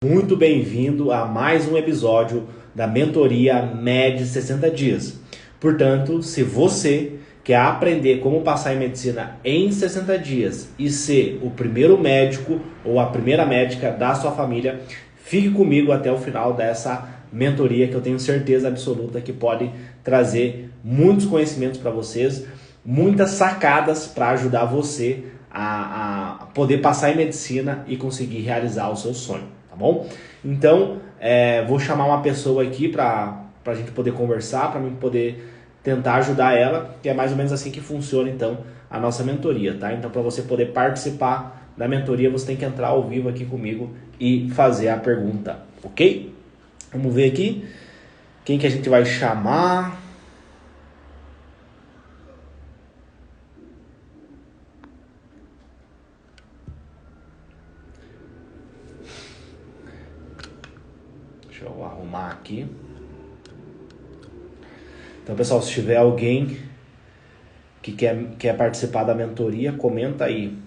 Muito bem-vindo a mais um episódio da mentoria MED 60 dias. Portanto, se você quer aprender como passar em medicina em 60 dias e ser o primeiro médico ou a primeira médica da sua família, fique comigo até o final dessa mentoria que eu tenho certeza absoluta que pode trazer muitos conhecimentos para vocês, muitas sacadas para ajudar você a poder passar em medicina e conseguir realizar o seu sonho, tá bom? Então, vou chamar uma pessoa aqui para a gente poder conversar, para mim poder tentar ajudar ela, que é mais ou menos assim que funciona então a nossa mentoria, tá? Então, para você poder participar da mentoria, você tem que entrar ao vivo aqui comigo e fazer a pergunta, ok? Vamos ver aqui quem que a gente vai chamar. Deixa eu arrumar aqui. Então, pessoal, se tiver alguém que quer participar da mentoria, comenta aí.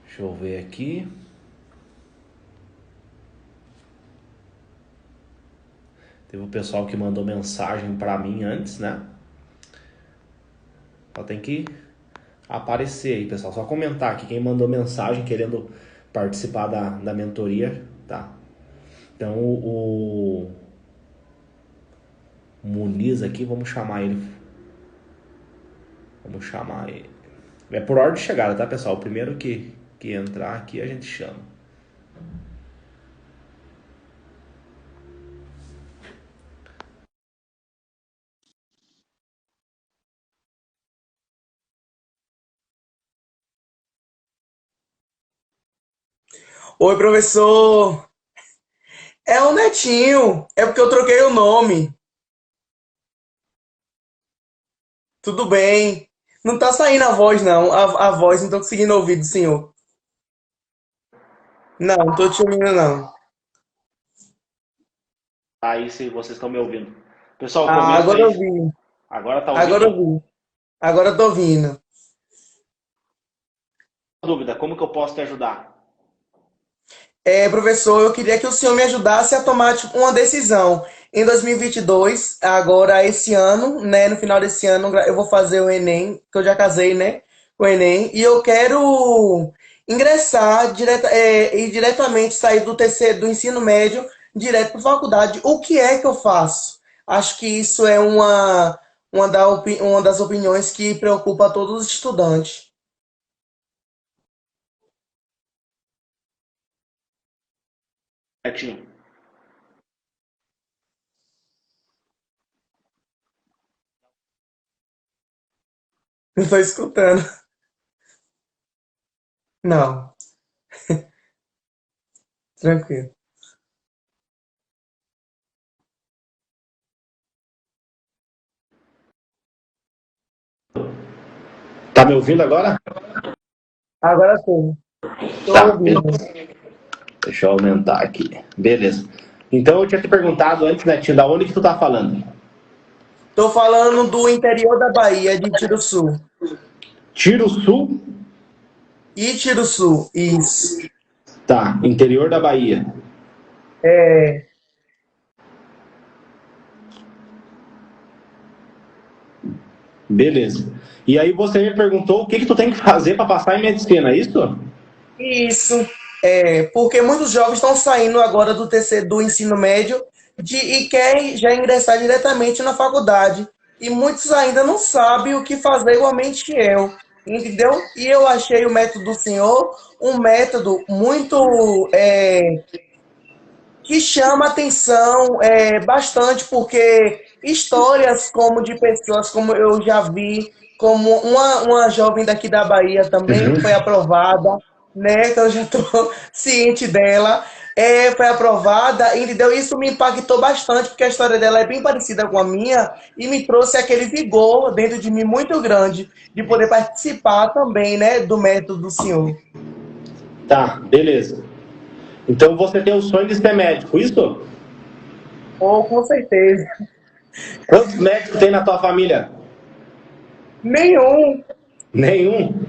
Deixa eu ver aqui. Teve o pessoal que mandou mensagem para mim antes, né? Só tem que aparecer aí, pessoal. Só comentar aqui quem mandou mensagem querendo participar da mentoria, tá? Então o Muniz aqui, vamos chamar ele. Vamos chamar ele. É por ordem de chegada, tá, pessoal? O primeiro que entrar aqui a gente chama. Oi, professor. É o Netinho. É porque eu troquei o nome. Tudo bem. Não tá saindo a voz, não. A voz, não tô conseguindo ouvir do senhor. Não tô te ouvindo, não. Aí se vocês estão me ouvindo. Pessoal, Ah, comenta agora aí. eu vi. Agora tá Agora eu ouvindo? vi. Agora eu tô ouvindo. Dúvida, como que eu posso te ajudar? Professor, eu queria que o senhor me ajudasse a tomar tipo, uma decisão. Em 2022, agora esse ano, né, no final desse ano, eu vou fazer o Enem, que eu já casei, né, com o Enem, e eu quero ingressar ir diretamente, sair do terceiro, do ensino médio, direto para a faculdade. O que é que eu faço? Acho que isso é uma das opiniões que preocupa todos os estudantes. Netinho. Não estou escutando. Não, tranquilo. Tá me ouvindo agora? Agora sim. Estou Tá, ouvindo. beleza. Deixa eu aumentar aqui. Beleza. Então eu tinha te perguntado antes, Netinho, da onde que tu tá falando? Estou falando do interior da Bahia, de Tiruçu. Tiro Sul? Itiruçu, isso. Tá, interior da Bahia. É, Beleza. E aí você me perguntou o que que tu tem que fazer para passar em medicina, é isso? isso. Porque muitos jovens estão saindo agora do terceiro do ensino médio e querem já ingressar diretamente na faculdade. E muitos ainda não sabem o que fazer igualmente que eu. Entendeu? E eu achei o método do senhor um método muito que chama atenção bastante, porque histórias como de pessoas, como eu já vi, como uma jovem daqui da Bahia também que foi Uhum. aprovada, né? Que eu já estou ciente dela, foi aprovada, entendeu? Isso me impactou bastante, porque a história dela é bem parecida com a minha e me trouxe aquele vigor dentro de mim muito grande de poder participar também, né, do método do senhor. Tá, beleza. Então você tem o sonho de ser médico, isso? Oh, com certeza. Quantos médicos tem na tua família? Nenhum, Nenhum?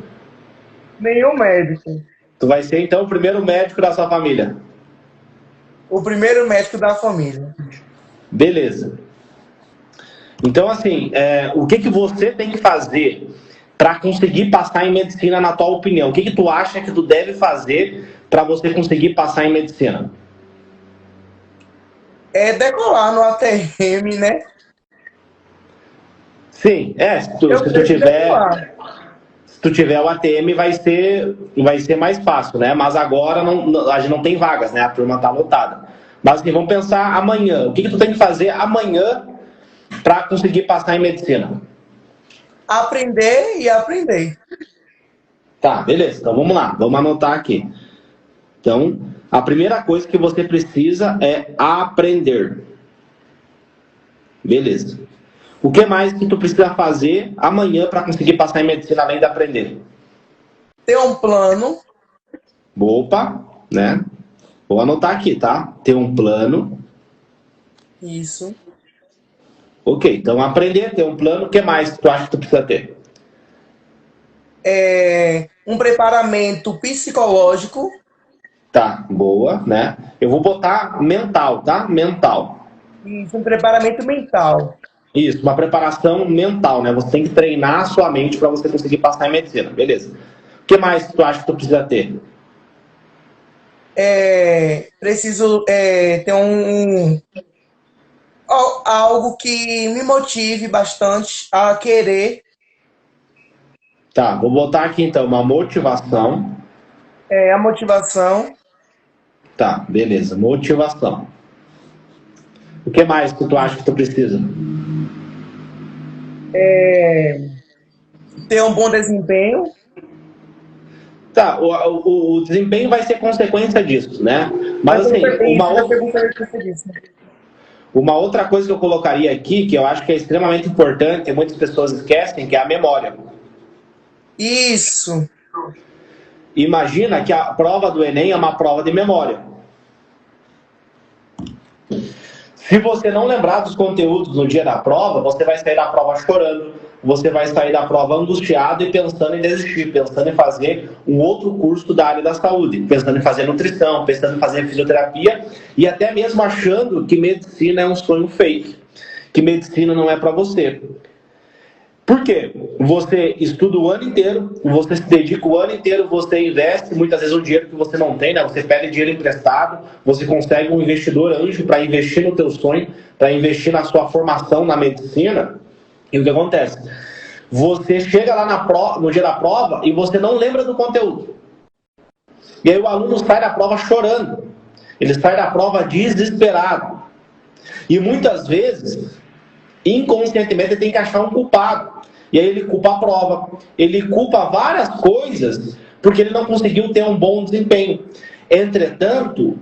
nenhum médico. Tu vai ser, então, o primeiro médico da sua família. O primeiro médico da família. Beleza. Então, assim, o que você tem que fazer para conseguir passar em medicina, na tua opinião? O que tu acha que tu deve fazer para você conseguir passar em medicina? É decolar no ATM, né? Sim, Eu creio que decolar. se tu tiver o ATM vai ser mais fácil, né? Mas agora a gente não tem vagas, né? A turma tá lotada. Mas assim, vamos pensar amanhã. O que tu tem que fazer amanhã para conseguir passar em medicina? Aprender e aprender. Tá, beleza. Então vamos lá, vamos anotar aqui. Então, a primeira coisa que você precisa é aprender. Beleza. O que mais que tu precisa fazer amanhã para conseguir passar em medicina além de aprender? Ter um plano. Opa, né? Vou anotar aqui, tá? Ter um plano. Isso. Ok, então aprender, ter um plano. O que mais que tu acha que tu precisa ter? Um preparamento psicológico. Tá, boa, né? Eu vou botar mental, tá? Mental. Isso, um preparamento mental. Isso, uma preparação mental, né? Você tem que treinar a sua mente para você conseguir passar em medicina, beleza? O que mais que tu acha que tu precisa ter? Preciso ter algo que me motive bastante a querer. Tá, vou botar aqui então uma motivação. A motivação. Tá, beleza, motivação. O que mais que tu acha que tu precisa? Ter um bom desempenho. Tá, o desempenho vai ser consequência disso, né? Mas assim, uma outra coisa que eu colocaria aqui, que eu acho que é extremamente importante e muitas pessoas esquecem, que é a memória. Isso. Imagina que a prova do Enem é uma prova de memória. Se você não lembrar dos conteúdos no dia da prova, você vai sair da prova chorando, você vai sair da prova angustiado e pensando em desistir, pensando em fazer um outro curso da área da saúde, pensando em fazer nutrição, pensando em fazer fisioterapia e até mesmo achando que medicina é um sonho fake, que medicina não é para você. Por quê? Você estuda o ano inteiro, você se dedica o ano inteiro, você investe muitas vezes o dinheiro que você não tem, né? Você pede dinheiro emprestado, você consegue um investidor anjo para investir no teu sonho, para investir na sua formação na medicina. E o que acontece? Você chega lá no dia da prova e você não lembra do conteúdo. E aí o aluno sai da prova chorando. Ele sai da prova desesperado. E muitas vezes, inconscientemente, ele tem que achar um culpado. E aí ele culpa a prova, ele culpa várias coisas porque ele não conseguiu ter um bom desempenho. Entretanto,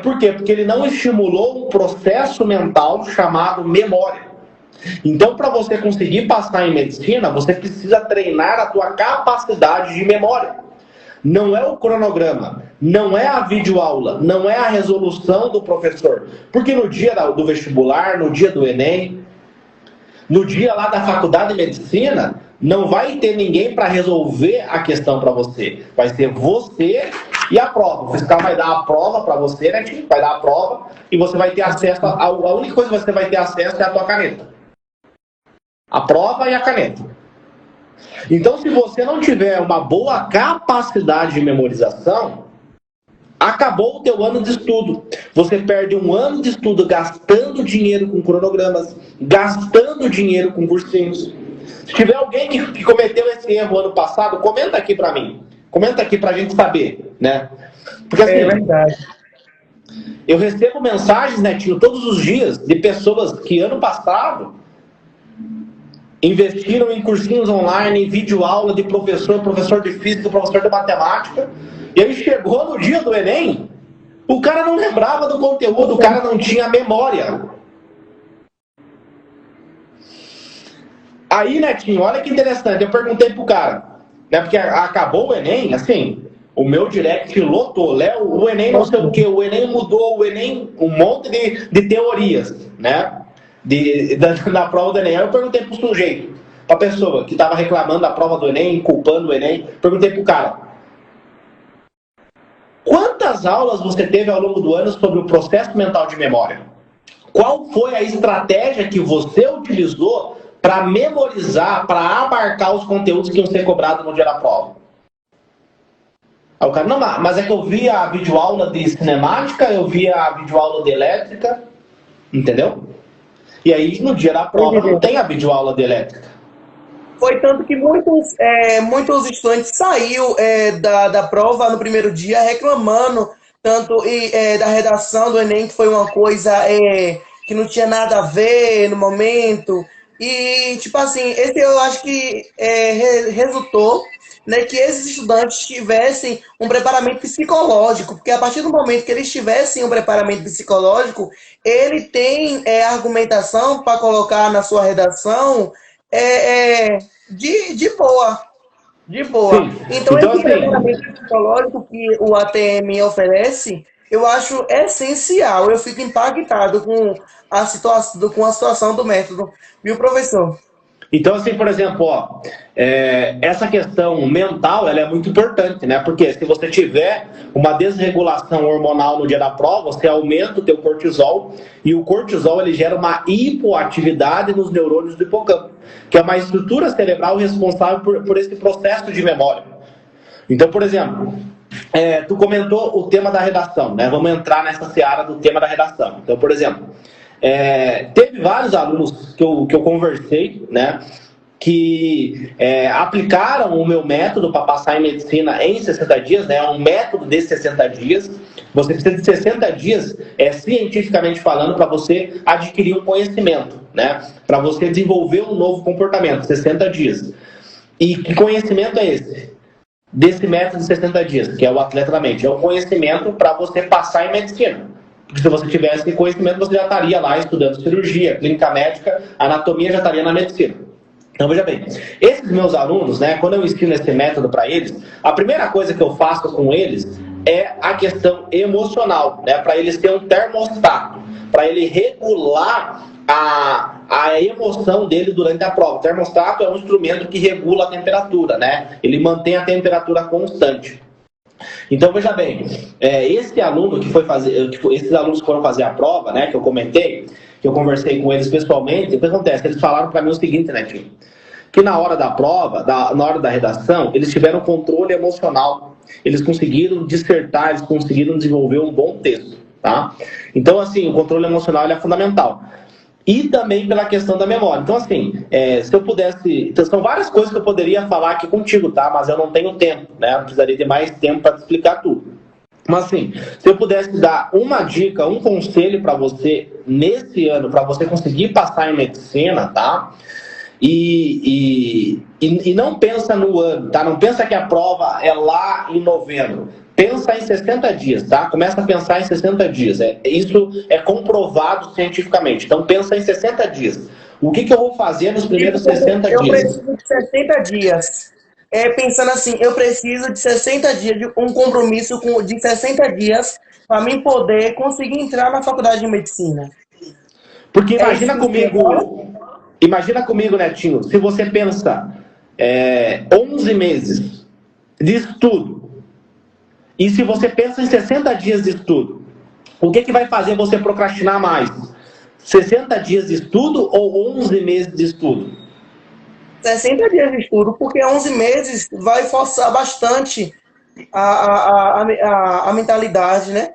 por quê? Porque ele não estimulou um processo mental chamado memória. Então, para você conseguir passar em medicina, você precisa treinar a tua capacidade de memória. Não é o cronograma, não é a videoaula, não é a resolução do professor. Porque no dia do vestibular, no dia do Enem, no dia lá da faculdade de medicina, não vai ter ninguém para resolver a questão para você. Vai ser você e a prova. O fiscal vai dar a prova para você, né, Tim? Vai dar a prova e você vai ter acesso. A única coisa que você vai ter acesso é a tua caneta. A prova e a caneta. Então, se você não tiver uma boa capacidade de memorização, acabou o teu ano de estudo. Você perde um ano de estudo gastando dinheiro com cronogramas, gastando dinheiro com cursinhos. Se tiver alguém que cometeu esse erro ano passado, comenta aqui pra mim. Comenta aqui pra gente saber, né? Porque assim, é verdade. Eu recebo mensagens, Netinho, todos os dias de pessoas que ano passado investiram em cursinhos online, videoaula de professor de física, professor de matemática, e aí chegou no dia do Enem, o cara não lembrava do conteúdo, o cara não tinha memória. Aí, Netinho, olha que interessante, eu perguntei pro cara, né, porque acabou o Enem, assim, o meu direct lotou, Léo, o Enem não sei o que, o Enem mudou, o Enem, um monte de teorias, né, da prova do Enem. Aí eu perguntei pro sujeito, pra pessoa que estava reclamando da prova do Enem, culpando o Enem, perguntei pro cara, quantas aulas você teve ao longo do ano sobre o processo mental de memória? Qual foi a estratégia que você utilizou para memorizar, para abarcar os conteúdos que iam ser cobrados no dia da prova? Aí o cara, não, mas é que eu vi a videoaula de cinemática, eu vi a videoaula de elétrica, entendeu? E aí no dia da prova não tem a videoaula de elétrica. Foi tanto que muitos estudantes saíram da prova no primeiro dia reclamando tanto da redação do Enem, que foi uma coisa que não tinha nada a ver no momento. E, tipo assim, esse eu acho que resultou, né, que esses estudantes tivessem um preparamento psicológico, porque a partir do momento que eles tivessem um preparamento psicológico, ele tem argumentação para colocar na sua redação de boa. De boa. Sim. Então, Então, esse assim, preparamento psicológico que o ATM oferece, eu acho essencial. Eu fico impactado com a situação do método. Viu, professor? Então, assim, por exemplo, ó, essa questão mental, ela é muito importante, né? Porque se você tiver uma desregulação hormonal no dia da prova, você aumenta o teu cortisol, e o cortisol, ele gera uma hipoatividade nos neurônios do hipocampo, que é uma estrutura cerebral responsável por esse processo de memória. Então, por exemplo, tu comentou o tema da redação, né? Vamos entrar nessa seara do tema da redação. Então, por exemplo, teve vários alunos que eu conversei, né, que aplicaram o meu método para passar em medicina em 60 dias, né, um método de 60 dias. Você precisa de 60 dias, cientificamente falando, para você adquirir um conhecimento, né, para você desenvolver um novo comportamento, 60 dias. E que conhecimento é esse? Desse método de 60 dias, que é o Atleta da Mente. É o conhecimento para você passar em medicina. Porque se você tivesse conhecimento, você já estaria lá estudando cirurgia, clínica médica, anatomia, já estaria na medicina. Então, veja bem, esses meus alunos, né, quando eu ensino esse método para eles, a primeira coisa que eu faço com eles é a questão emocional, né, para eles terem um termostato, para ele regular a emoção dele durante a prova. O termostato é um instrumento que regula a temperatura, né, ele mantém a temperatura constante. Então, veja bem, esse aluno que foi fazer, esses alunos que foram fazer a prova, né, que eu comentei, que eu conversei com eles pessoalmente, o que acontece? Eles falaram para mim o seguinte, né, tio? Que na hora da prova, na hora da redação, eles tiveram controle emocional. Eles conseguiram dissertar, eles conseguiram desenvolver um bom texto, tá? Então, assim, o controle emocional é fundamental. E também pela questão da memória. Então, assim, se eu pudesse... Então, são várias coisas que eu poderia falar aqui contigo, tá? Mas eu não tenho tempo, né? Eu precisaria de mais tempo para te explicar tudo. Mas, assim, se eu pudesse dar uma dica, um conselho para você nesse ano, para você conseguir passar em medicina, tá? E não pensa no ano, tá? Não pensa que a prova é lá em novembro. Pensa em 60 dias, tá? Começa a pensar em 60 dias. Isso é comprovado cientificamente. Então, pensa em 60 dias. O que eu vou fazer nos primeiros 60 dias? Eu preciso de 60 dias. Pensando assim, eu preciso de 60 dias, de um compromisso de 60 dias para mim poder conseguir entrar na faculdade de medicina. Porque imagina comigo, Netinho, se você pensa 11 meses de estudo, e se você pensa em 60 dias de estudo, o que vai fazer você procrastinar mais? 60 dias de estudo ou 11 meses de estudo? 60 dias de estudo, porque 11 meses vai forçar bastante a mentalidade, né?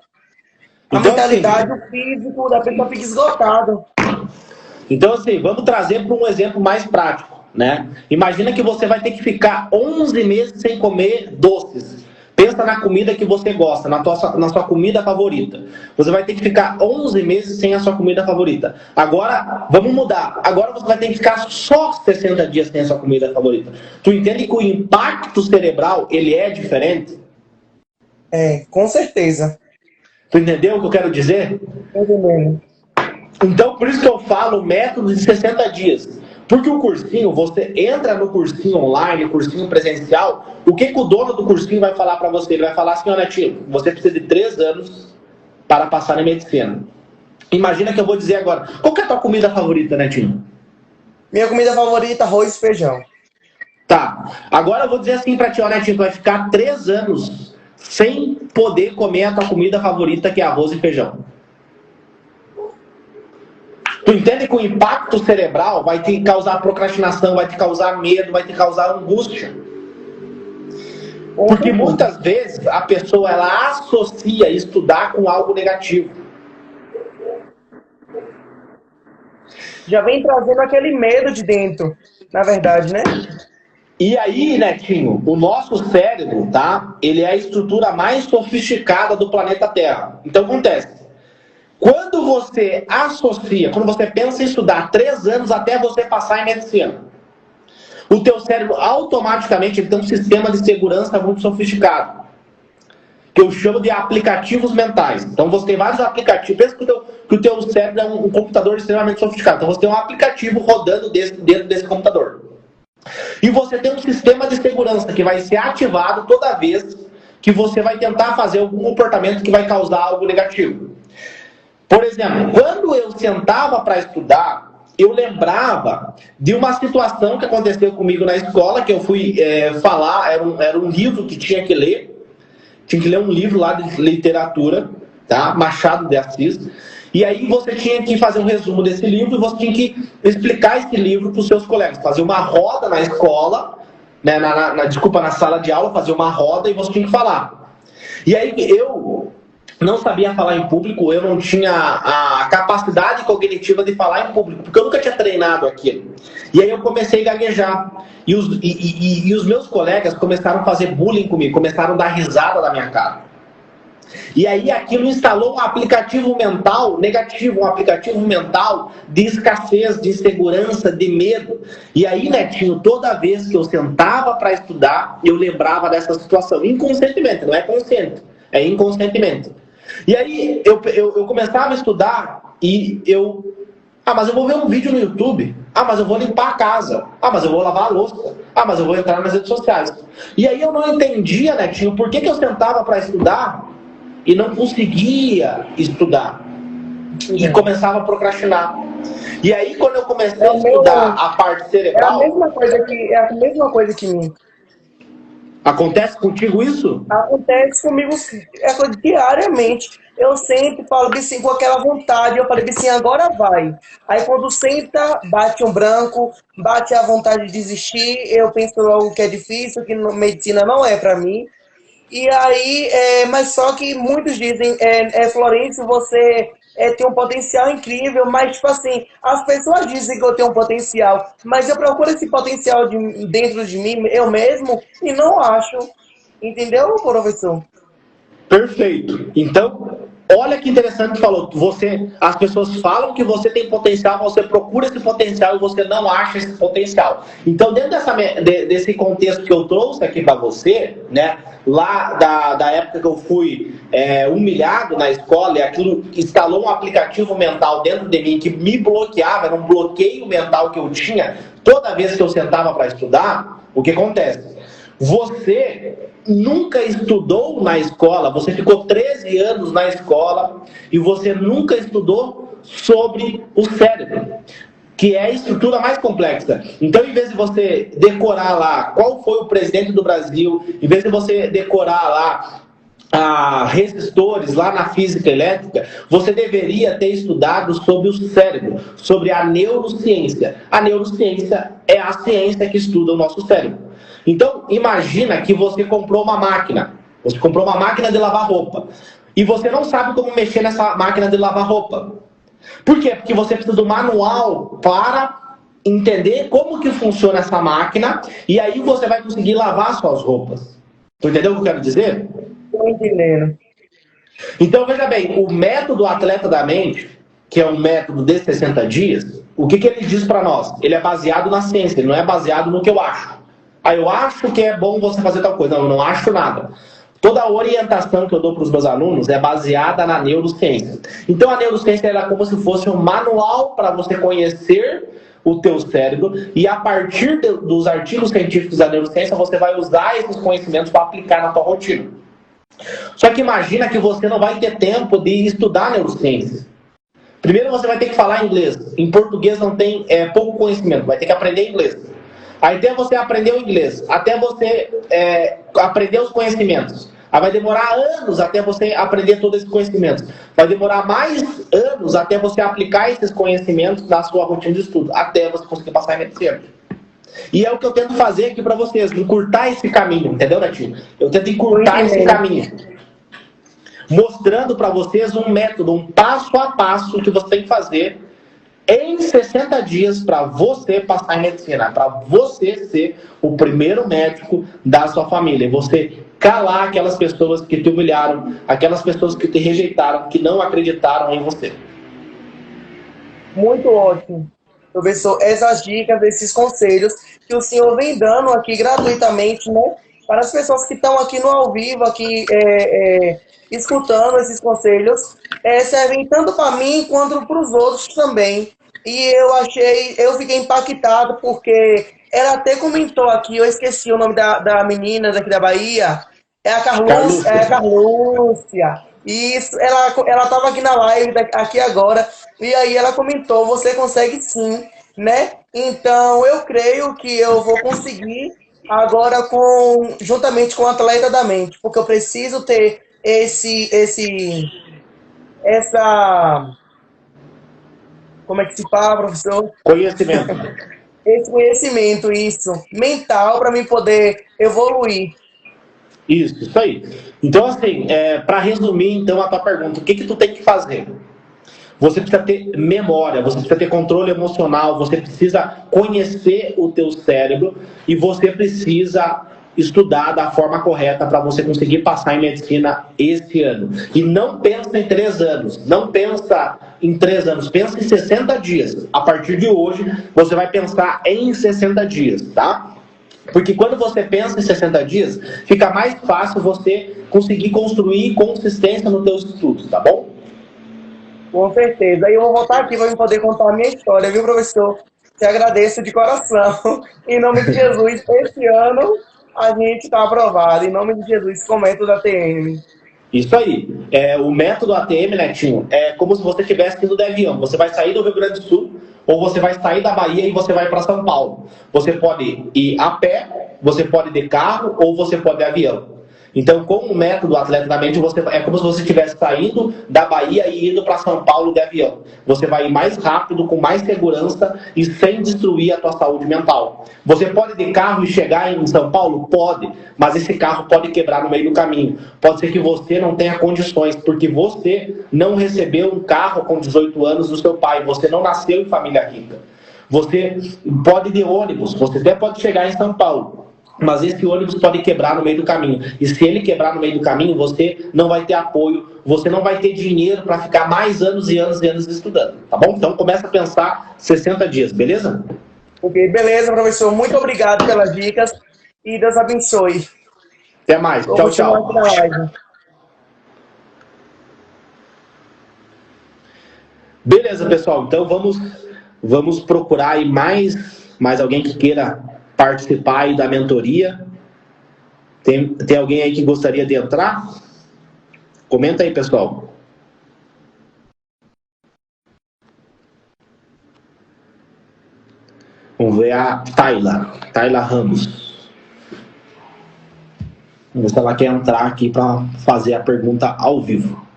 Então, mentalidade, assim, o físico da pessoa fica esgotado. Então, assim, vamos trazer para um exemplo mais prático, né? Imagina que você vai ter que ficar 11 meses sem comer doces. Pensa na comida que você gosta, na sua comida favorita. Você vai ter que ficar 11 meses sem a sua comida favorita. Agora, vamos mudar. Agora você vai ter que ficar só 60 dias sem a sua comida favorita. Tu entende que o impacto cerebral, ele é diferente? Com certeza. Tu entendeu o que eu quero dizer? Entendendo. Então, por isso que eu falo o método de 60 dias. Porque o cursinho, você entra no cursinho online, cursinho presencial, o que o dono do cursinho vai falar para você? Ele vai falar assim, ó, Netinho, você precisa de 3 anos para passar na medicina. Imagina que eu vou dizer agora, qual que é a tua comida favorita, Netinho? Minha comida favorita, arroz e feijão. Tá, agora eu vou dizer assim para ti, ó, Netinho, tu vai ficar 3 anos sem poder comer a tua comida favorita, que é arroz e feijão. Tu entende que o impacto cerebral vai te causar procrastinação, vai te causar medo, vai te causar angústia. Porque muitas vezes a pessoa ela associa estudar com algo negativo. Já vem trazendo aquele medo de dentro, na verdade, né? E aí, Netinho, o nosso cérebro, tá? Ele é a estrutura mais sofisticada do planeta Terra. Então, acontece. Quando você associa, quando você pensa em estudar 3 anos até você passar em medicina, o teu cérebro automaticamente ele tem um sistema de segurança muito sofisticado, que eu chamo de aplicativos mentais. Então você tem vários aplicativos. Pensa que o teu cérebro é um computador extremamente sofisticado. Então você tem um aplicativo rodando dentro desse computador. E você tem um sistema de segurança que vai ser ativado toda vez que você vai tentar fazer algum comportamento que vai causar algo negativo. Por exemplo, quando eu sentava para estudar, eu lembrava de uma situação que aconteceu comigo na escola, que eu fui falar, era um livro que tinha que ler. Tinha que ler um livro lá de literatura, tá? Machado de Assis. E aí você tinha que fazer um resumo desse livro e você tinha que explicar esse livro para os seus colegas. Fazer uma roda na escola, né? na sala de aula, fazer uma roda e você tinha que falar. E aí eu não sabia falar em público, eu não tinha a capacidade cognitiva de falar em público, porque eu nunca tinha treinado aquilo. E aí eu comecei a gaguejar. E os meus colegas começaram a fazer bullying comigo, começaram a dar risada na minha cara. E aí aquilo instalou um aplicativo mental negativo, um aplicativo mental de escassez, de insegurança, de medo. E aí, Netinho, toda vez que eu sentava para estudar, eu lembrava dessa situação, inconscientemente, não é consciente, é inconscientemente. E aí eu começava a estudar e mas eu vou ver um vídeo no YouTube. Mas eu vou limpar a casa. Mas eu vou lavar a louça. Mas eu vou entrar nas redes sociais. E aí eu não entendia, Netinho, por que eu sentava para estudar e não conseguia estudar. E começava a procrastinar. E aí quando eu comecei a estudar a parte cerebral... É a mesma coisa que mim. Acontece contigo isso? Acontece comigo diariamente. Eu sempre falo assim, com aquela vontade. Eu falei assim, agora vai. Aí quando senta, bate um branco, bate a vontade de desistir. Eu penso logo que é difícil, que medicina não é para mim. E aí, mas só que muitos dizem, Florencio, você tem um potencial incrível, mas tipo assim, as pessoas dizem que eu tenho um potencial, mas eu procuro esse potencial dentro de mim, eu mesmo, e não acho. Entendeu, professor? Perfeito. Então, olha que interessante que falou. As pessoas falam que você tem potencial, você procura esse potencial e você não acha esse potencial. Então, dentro desse contexto que eu trouxe aqui para você, né, lá da época que eu fui humilhado na escola, e aquilo instalou um aplicativo mental dentro de mim que me bloqueava, era um bloqueio mental que eu tinha toda vez que eu sentava para estudar. O que acontece? Você nunca estudou na escola, você ficou 13 anos na escola e você nunca estudou sobre o cérebro, que é a estrutura mais complexa. Então, em vez de você decorar lá qual foi o presidente do Brasil, em vez de você decorar lá resistores lá na física elétrica, você deveria ter estudado sobre o cérebro, sobre a neurociência. A neurociência é a ciência que estuda o nosso cérebro. Então, imagina que você comprou uma máquina. Você comprou uma máquina de lavar roupa. E você não sabe como mexer nessa máquina de lavar roupa. Por quê? Porque você precisa do manual para entender como que funciona essa máquina. E aí você vai conseguir lavar suas roupas. Tu entendeu o que eu quero dizer? Estou entendendo. Então, veja bem. O método Atleta da Mente, que é um método de 60 dias, o que ele diz para nós? Ele é baseado na ciência. Ele não é baseado no que eu acho. Eu acho que é bom você fazer tal coisa. Não, eu não acho nada. Toda a orientação que eu dou para os meus alunos é baseada na neurociência. Então a neurociência é como se fosse um manual para você conhecer o teu cérebro e a partir dos artigos científicos da neurociência você vai usar esses conhecimentos para aplicar na tua rotina. Só que imagina que você não vai ter tempo de estudar neurociência. Primeiro você vai ter que falar inglês. Em português não tem pouco conhecimento, vai ter que aprender inglês. Aí até você aprender o inglês, até você aprender os conhecimentos, Aí vai demorar anos até você aprender todo esse conhecimento. Vai demorar mais anos até você aplicar esses conhecimentos na sua rotina de estudo, até você conseguir passar em medicina. E é o que eu tento fazer aqui para vocês, encurtar esse caminho, entendeu, Netinho? Eu tento encurtar esse caminho, mostrando para vocês um método, um passo a passo que você tem que fazer em 60 dias para você passar em medicina, para você ser o primeiro médico da sua família, e você calar aquelas pessoas que te humilharam, aquelas pessoas que te rejeitaram, que não acreditaram em você. Muito ótimo. Professor, essas dicas, esses conselhos que o senhor vem dando aqui gratuitamente, né? Para as pessoas que estão aqui no ao vivo, aqui escutando esses conselhos, servem tanto para mim quanto para os outros também. E eu fiquei impactado porque ela até comentou aqui, eu esqueci o nome da menina daqui da Bahia, é a Carlúcia. Isso, ela estava aqui na live, aqui agora, e aí ela comentou, você consegue sim, né? Então, eu creio que eu vou conseguir agora juntamente com o Atleta da Mente, porque eu preciso ter essa, como é que se fala, professor? Conhecimento. Esse conhecimento, isso, mental, para mim poder evoluir. Isso aí. Então, assim, para resumir, então, a tua pergunta, o que tu tem que fazer? Você precisa ter memória, você precisa ter controle emocional, você precisa conhecer o teu cérebro e você precisa estudar da forma correta para você conseguir passar em medicina esse ano. E não pensa em 3 anos, não pensa em 3 anos, pensa em 60 dias. A partir de hoje, você vai pensar em 60 dias, tá? Porque quando você pensa em 60 dias, fica mais fácil você conseguir construir consistência nos teus estudos, tá bom? Com certeza. Aí eu vou voltar aqui para poder contar a minha história, viu, professor? Te agradeço de coração. Em nome de Jesus, esse ano a gente está aprovado. Em nome de Jesus, com o método ATM. Isso aí. O método ATM, Netinho, é como se você estivesse indo de avião. Você vai sair do Rio Grande do Sul, ou você vai sair da Bahia e você vai para São Paulo. Você pode ir a pé, você pode ir de carro, ou você pode ir de avião. Então, com o método Atleta da Mente, é como se você estivesse saindo da Bahia e indo para São Paulo de avião. Você vai ir mais rápido, com mais segurança e sem destruir a tua saúde mental. Você pode ir de carro e chegar em São Paulo? Pode, mas esse carro pode quebrar no meio do caminho. Pode ser que você não tenha condições, porque você não recebeu um carro com 18 anos do seu pai, você não nasceu em família rica. Você pode ir de ônibus, você até pode chegar em São Paulo, mas esse ônibus pode quebrar no meio do caminho. E se ele quebrar no meio do caminho, você não vai ter apoio, você não vai ter dinheiro para ficar mais anos e anos e anos estudando, tá bom? Então começa a pensar 60 dias, beleza? Ok, beleza, professor. Muito obrigado pelas dicas e Deus abençoe. Até mais. Tchau, tchau. Beleza, pessoal. Então vamos procurar aí mais alguém que queira participar aí da mentoria. Tem alguém aí que gostaria de entrar? Comenta aí, pessoal. Vamos ver a Tayla Ramos. Vamos ver se ela quer entrar aqui para fazer a pergunta ao vivo.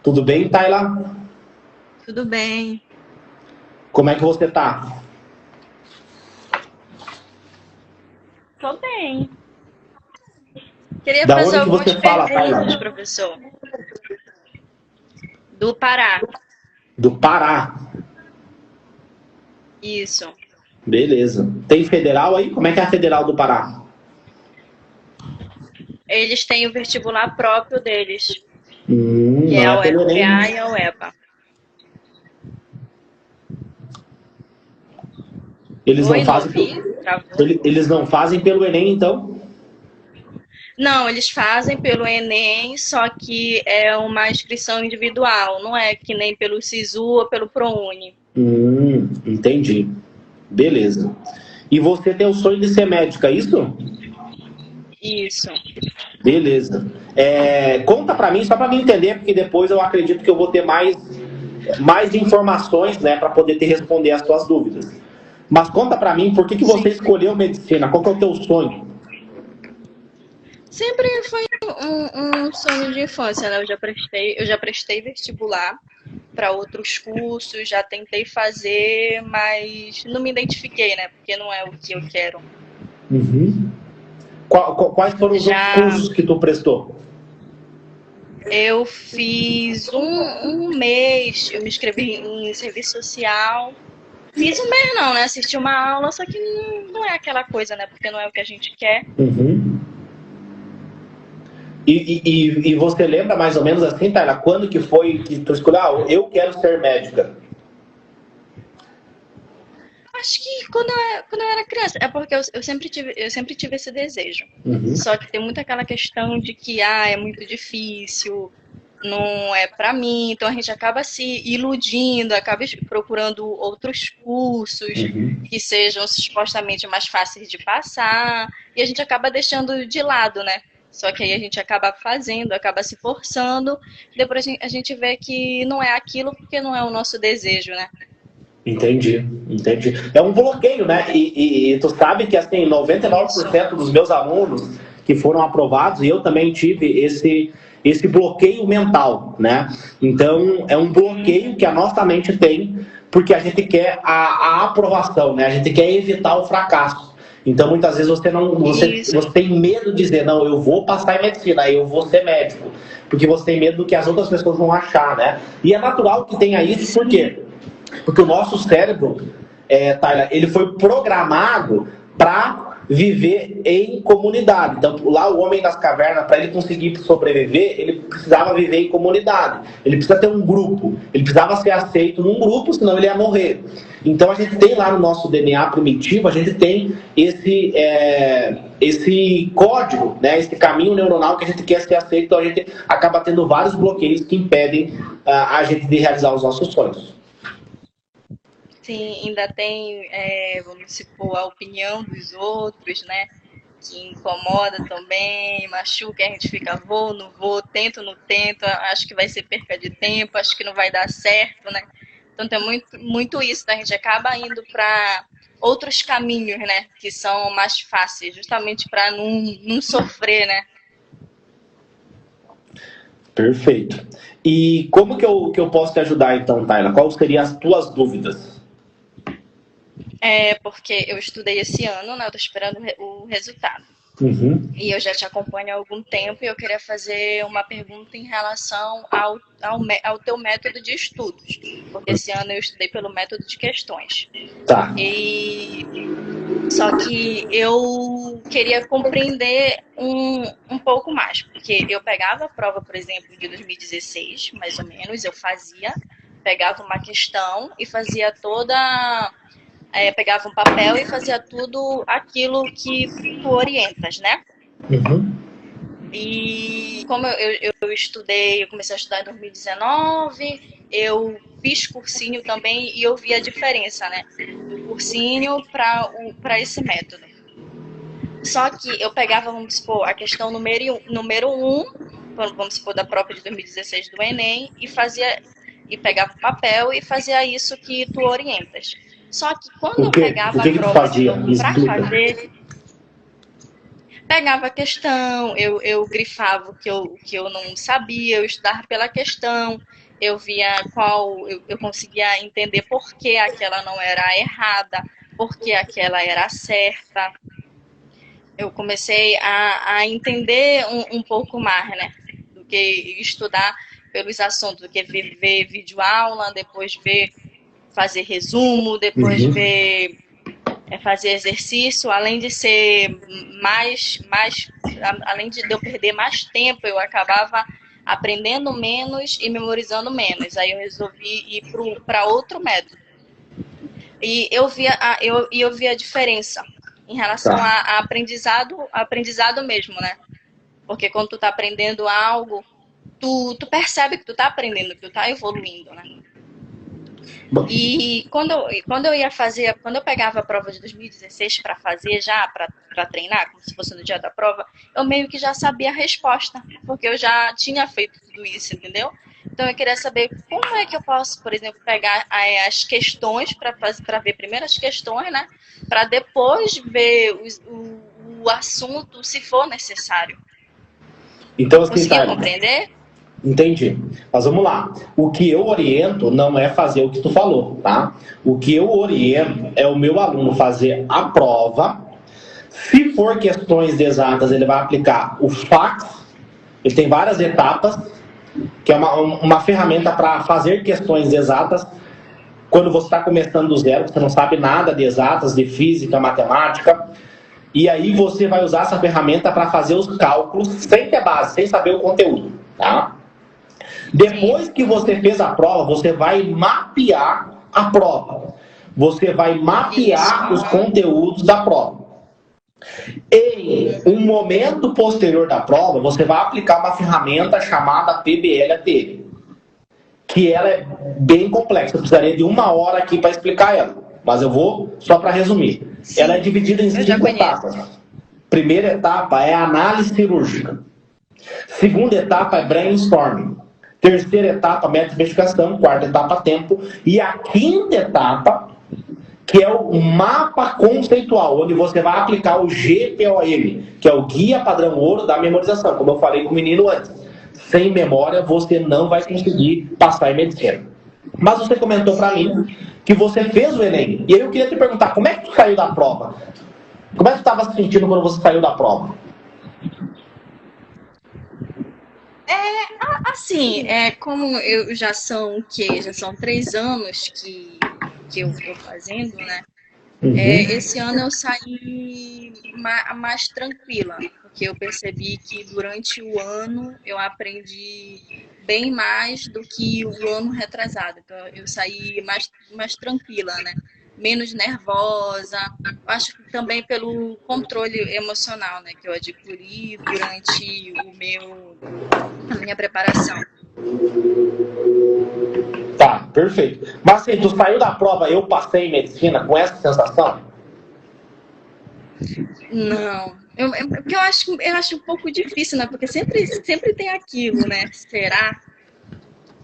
Tudo bem, Tayla? Tudo bem. Como é que você tá? Tô bem. Queria Da fazer onde que algumas você fala, Tayla? perguntas, professor. Do Pará. Do Pará. Isso. Beleza. Tem federal aí? Como é que é a federal do Pará? Eles têm o vestibular próprio deles, que não é a pelo UFPA Enem. e a UEPA. Eles Oi, não fazem, Travou? eles não fazem pelo Enem, então? Não, eles fazem pelo Enem, só que é uma inscrição individual, não é que nem pelo SISU ou pelo ProUni. Entendi. Beleza. E você tem o sonho de ser médica, é isso? Isso. Beleza. Conta pra mim, só pra mim entender, porque depois eu acredito que eu vou ter mais informações, né, para poder te responder as suas dúvidas. Mas conta pra mim, por que você escolheu medicina? Qual que é o teu sonho? Sempre foi um sonho de infância, né? Eu já prestei vestibular para outros cursos, já tentei fazer, mas não me identifiquei, né? Porque não é o que eu quero. Uhum. Quais foram os outros Já cursos que tu prestou? eu fiz um mês, eu me inscrevi em serviço social. Fiz um mês não, né? Assisti uma aula, só que não é aquela coisa, né? Porque não é o que a gente quer. Uhum. E você lembra mais ou menos assim, Tayla, quando que foi que tu escolheu? Ah, eu quero ser médica. Acho que quando eu era criança, é porque eu sempre tive esse desejo. Uhum. Só que tem muito aquela questão de que é muito difícil, não é pra mim, então a gente acaba se iludindo, acaba procurando outros cursos Uhum. que sejam supostamente mais fáceis de passar, e a gente acaba deixando de lado, né? Só que aí a gente acaba fazendo, acaba se forçando, depois a gente vê que não é aquilo porque não é o nosso desejo, né? Entendi, entendi. É um bloqueio, né? E tu sabe que assim, Isso. 99% dos meus alunos que foram aprovados, e eu também tive esse bloqueio mental, né? Então, é um bloqueio que a nossa mente tem, porque a gente quer a aprovação, né? A gente quer evitar o fracasso. Então, muitas vezes você tem medo de dizer, não, eu vou passar em medicina, eu vou ser médico, porque você tem medo do que as outras pessoas vão achar, né? E é natural que tenha isso, por quê? Porque o nosso cérebro, Tyler, ele foi programado para viver em comunidade. Então, lá o homem das cavernas, para ele conseguir sobreviver, ele precisava viver em comunidade. Ele precisa ter um grupo. Ele precisava ser aceito num grupo, senão ele ia morrer. Então, a gente tem lá no nosso DNA primitivo, a gente tem esse código, né, esse caminho neuronal que a gente quer ser aceito. Então, a gente acaba tendo vários bloqueios que impedem a gente de realizar os nossos sonhos. Sim, ainda tem, vamos supor, a opinião dos outros, né? Que incomoda também, machuca, a gente fica, vou, não vou, tento, não tento, acho que vai ser perca de tempo, acho que não vai dar certo, né? Então tem muito isso, né? A gente acaba indo para outros caminhos, né? Que são mais fáceis, justamente para não sofrer, né? Perfeito. E como que eu posso te ajudar então, Tayla? Quais seriam as tuas dúvidas? É porque eu estudei esse ano, né? Eu tô esperando o resultado. Uhum. E eu já te acompanho há algum tempo e eu queria fazer uma pergunta em relação ao teu método de estudos. Porque esse ano eu estudei pelo método de questões. Tá. E só que eu queria compreender um pouco mais, porque eu pegava a prova, por exemplo, de 2016, mais ou menos, eu pegava uma questão e fazia pegava um papel e fazia tudo aquilo que tu orientas, né? Uhum. E como eu estudei, eu comecei a estudar em 2019, eu fiz cursinho também e eu vi a diferença, né? Do cursinho para esse método. Só que eu pegava, vamos supor, a questão número 1, vamos supor, da prova de 2016 do Enem, e pegava o papel e fazia isso que tu orientas. Só que quando O eu que? O pegava a que tu prova de fazia? novo para Explica. fazer, pegava a questão, eu grifava o que eu não sabia, eu estudava pela questão, eu via eu conseguia entender por que aquela não era errada, por que aquela era certa. Eu comecei a entender um pouco mais, né? Do que estudar pelos assuntos, do que ver vídeo aula, depois fazer resumo, depois Uhum. fazer exercício, além de ser além de eu perder mais tempo, eu acabava aprendendo menos e memorizando menos. Aí eu resolvi ir para outro método. E eu via a diferença em relação Tá. a aprendizado mesmo, né? Porque quando tu tá aprendendo algo, tu percebe que tu tá aprendendo, que tu tá evoluindo, né? E quando eu pegava a prova de 2016 para fazer já, para treinar, como se fosse no dia da prova, eu meio que já sabia a resposta, porque eu já tinha feito tudo isso, entendeu? Então eu queria saber como é que eu posso, por exemplo, pegar as questões para ver primeiro as questões, né? Para depois ver o assunto, se for necessário. Então, assim, Conseguiu tá, compreender? entendi. Mas vamos lá. O que eu oriento não é fazer o que tu falou, tá? O que eu oriento é o meu aluno fazer a prova. Se for questões exatas, ele vai aplicar o FACS. Ele tem várias etapas, que é uma ferramenta para fazer questões exatas. Quando você está começando do zero, você não sabe nada de exatas, de física, matemática. E aí você vai usar essa ferramenta para fazer os cálculos sem ter base, sem saber o conteúdo, tá? Depois que você fez a prova, você vai mapear a prova. Você vai mapear os conteúdos da prova. Em um momento posterior da prova, você vai aplicar uma ferramenta chamada PBL-ATL, que ela é bem complexa. Eu precisaria de 1 hora aqui para explicar ela, mas eu vou só para resumir. Sim, ela é dividida em 5 etapas. Primeira etapa é a análise cirúrgica. Segunda etapa é brainstorming. Terceira etapa, método de investigação. Quarta etapa, tempo. E a quinta etapa, que é o mapa conceitual, onde você vai aplicar o GPOM, que é o Guia Padrão Ouro da Memorização, como eu falei com o menino antes. Sem memória, você não vai conseguir passar em medicina. Mas você comentou para mim que você fez o Enem. E aí eu queria te perguntar, como é que tu saiu da prova? Como é que tu estava se sentindo quando você saiu da prova? Assim, como eu já são 3 anos que eu estou fazendo, né? Esse ano eu saí mais tranquila, porque eu percebi que durante o ano eu aprendi bem mais do que o ano retrasado. Então eu saí mais tranquila, né? Menos nervosa. Acho que também pelo controle emocional, né? Que eu adquiri durante a minha preparação. Tá, perfeito. Mas assim, tu saiu da prova, eu passei em medicina com essa sensação? Não. Porque eu acho um pouco difícil, né? Porque sempre tem aquilo, né? Será?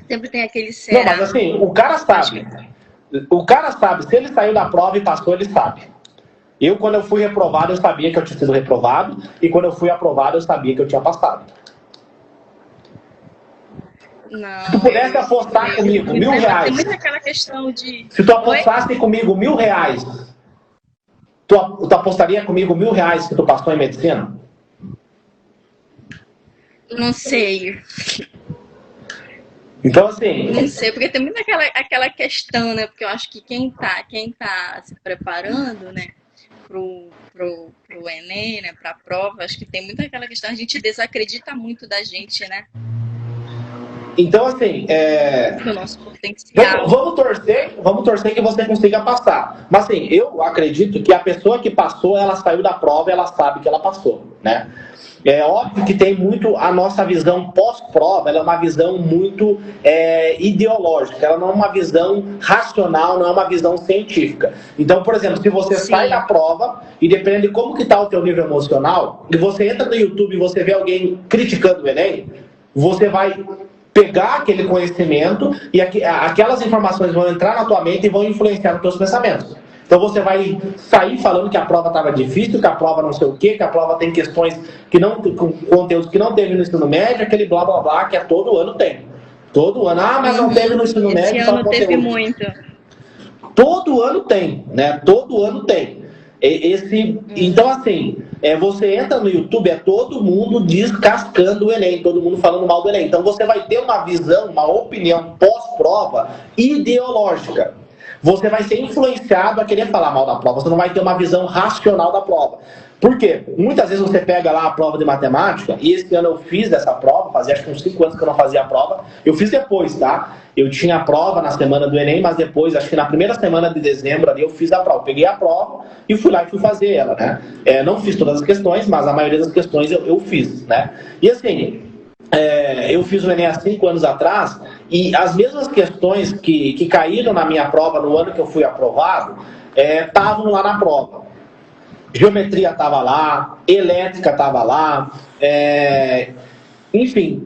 Sempre tem aquele será. Não, mas assim, o cara sabe. O cara sabe. Se ele saiu da prova e passou, ele sabe. Eu, quando eu fui reprovado, eu sabia que eu tinha sido reprovado. E quando eu fui aprovado, eu sabia que eu tinha passado. Não, se tu pudesse apostar comigo R$1.000. Tem muita aquela questão de... Se tu apostasse comigo R$1.000, tu apostaria comigo R$1.000 que tu passou em medicina? Não sei. Então, assim... Não sei, porque tem muita aquela questão, né? Porque eu acho que quem tá se preparando, né? Pro Enem, né? Pra prova, acho que tem muita aquela questão. A gente desacredita muito da gente, né? Então, assim, o nosso potencial. Vamos torcer que você consiga passar. Mas, assim, eu acredito que a pessoa que passou, ela saiu da prova e ela sabe que ela passou, né? É óbvio que tem muito a nossa visão pós-prova, ela é uma visão muito ideológica, ela não é uma visão racional, não é uma visão científica. Então, por exemplo, se você sai da prova e depende de como que está o teu nível emocional, e você entra no YouTube e você vê alguém criticando o Enem, você vai pegar aquele conhecimento e aquelas informações vão entrar na tua mente e vão influenciar nos teus pensamentos. Então você vai sair falando que a prova estava difícil, que a prova não sei o quê, que a prova tem questões com conteúdos que não teve no ensino médio, aquele blá blá blá que todo ano tem. Todo ano, mas não teve no ensino médio. Esse ano teve muito. Todo ano tem, né? Todo ano tem. Então, assim, você entra no YouTube, todo mundo descascando o Enem, todo mundo falando mal do Enem. Então você vai ter uma visão, uma opinião pós-prova ideológica. Você vai ser influenciado a querer falar mal da prova, você não vai ter uma visão racional da prova. Por quê? Muitas vezes você pega lá a prova de matemática, e esse ano eu fiz essa prova, fazia acho que uns 5 anos que eu não fazia a prova, eu fiz depois, tá? Eu tinha a prova na semana do Enem, mas depois, acho que na primeira semana de dezembro ali, eu fiz a prova. Peguei a prova e fui lá e fui fazer ela, né? Não fiz todas as questões, mas a maioria das questões eu fiz, né? E assim... eu fiz o Enem há 5 anos atrás e as mesmas questões que caíram na minha prova no ano que eu fui aprovado estavam lá na prova. Geometria estava lá, elétrica estava lá, enfim.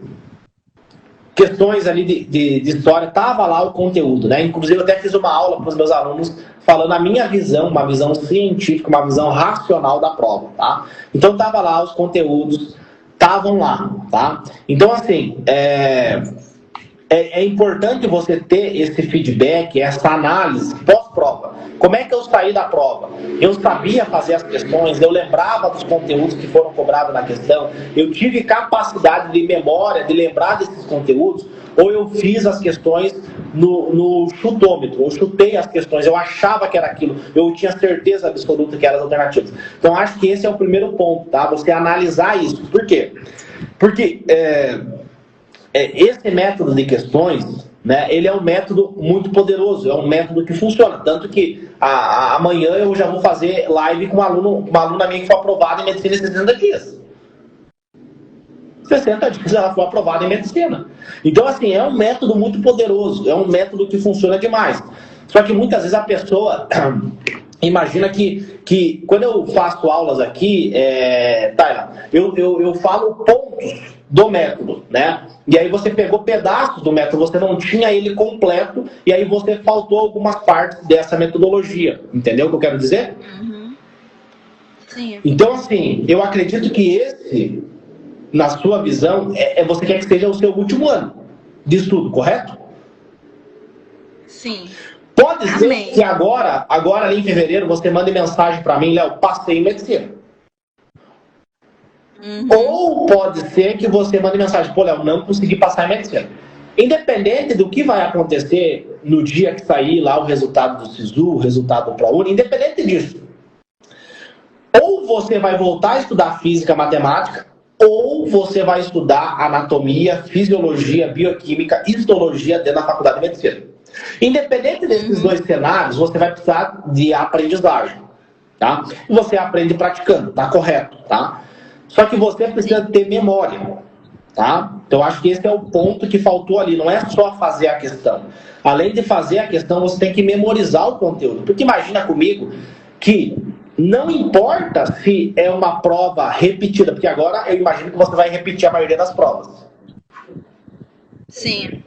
questões ali de história, tava lá o conteúdo, né? Inclusive eu até fiz uma aula para os meus alunos falando a minha visão, uma visão científica, uma visão racional da prova, tá? Então tava lá os conteúdos, estavam lá, tá? Então assim, é importante você ter esse feedback, essa análise pós-prova. Como é que eu saí da prova? Eu sabia fazer as questões, eu lembrava dos conteúdos que foram cobrados na questão, eu tive capacidade de memória, de lembrar desses conteúdos, ou eu fiz as questões no chutômetro, eu chutei as questões, eu achava que era aquilo, eu tinha certeza absoluta que eram as alternativas. Então acho que esse é o primeiro ponto, tá? Você analisar isso. Por quê? Porque esse método de questões, né, ele é um método muito poderoso, é um método que funciona. Tanto que amanhã eu já vou fazer live com uma aluna minha que foi aprovada em medicina em 60 dias. 60 dias ela foi aprovada em medicina. Então, assim, é um método muito poderoso, é um método que funciona demais. Só que muitas vezes a pessoa imagina que quando eu faço aulas aqui, Tayla, eu falo pontos do método, né? E aí você pegou pedaços do método, você não tinha ele completo, e aí você faltou algumas partes dessa metodologia. Entendeu o que eu quero dizer? Uhum. Sim. Então, assim, eu acredito que esse, na sua visão, você quer que seja o seu último ano de estudo, correto? Sim. Pode ser Amém. que agora ali em fevereiro, você mande mensagem para mim, Léo, passei em medicina. Uhum. Ou pode ser que você mande mensagem, pô, Léo, não consegui passar em medicina. Independente do que vai acontecer no dia que sair lá o resultado do SISU, o resultado do ProUni, independente disso. Ou você vai voltar a estudar física, matemática, ou você vai estudar anatomia, fisiologia, bioquímica, histologia dentro da faculdade de medicina. Independente desses dois cenários, você vai precisar de aprendizagem, tá? E você aprende praticando, tá correto, tá? Só que você precisa ter memória, tá? Então, acho que esse é o ponto que faltou ali. Não é só fazer a questão. Além de fazer a questão, você tem que memorizar o conteúdo. Porque imagina comigo que não importa se é uma prova repetida, porque agora eu imagino que você vai repetir a maioria das provas. Sim.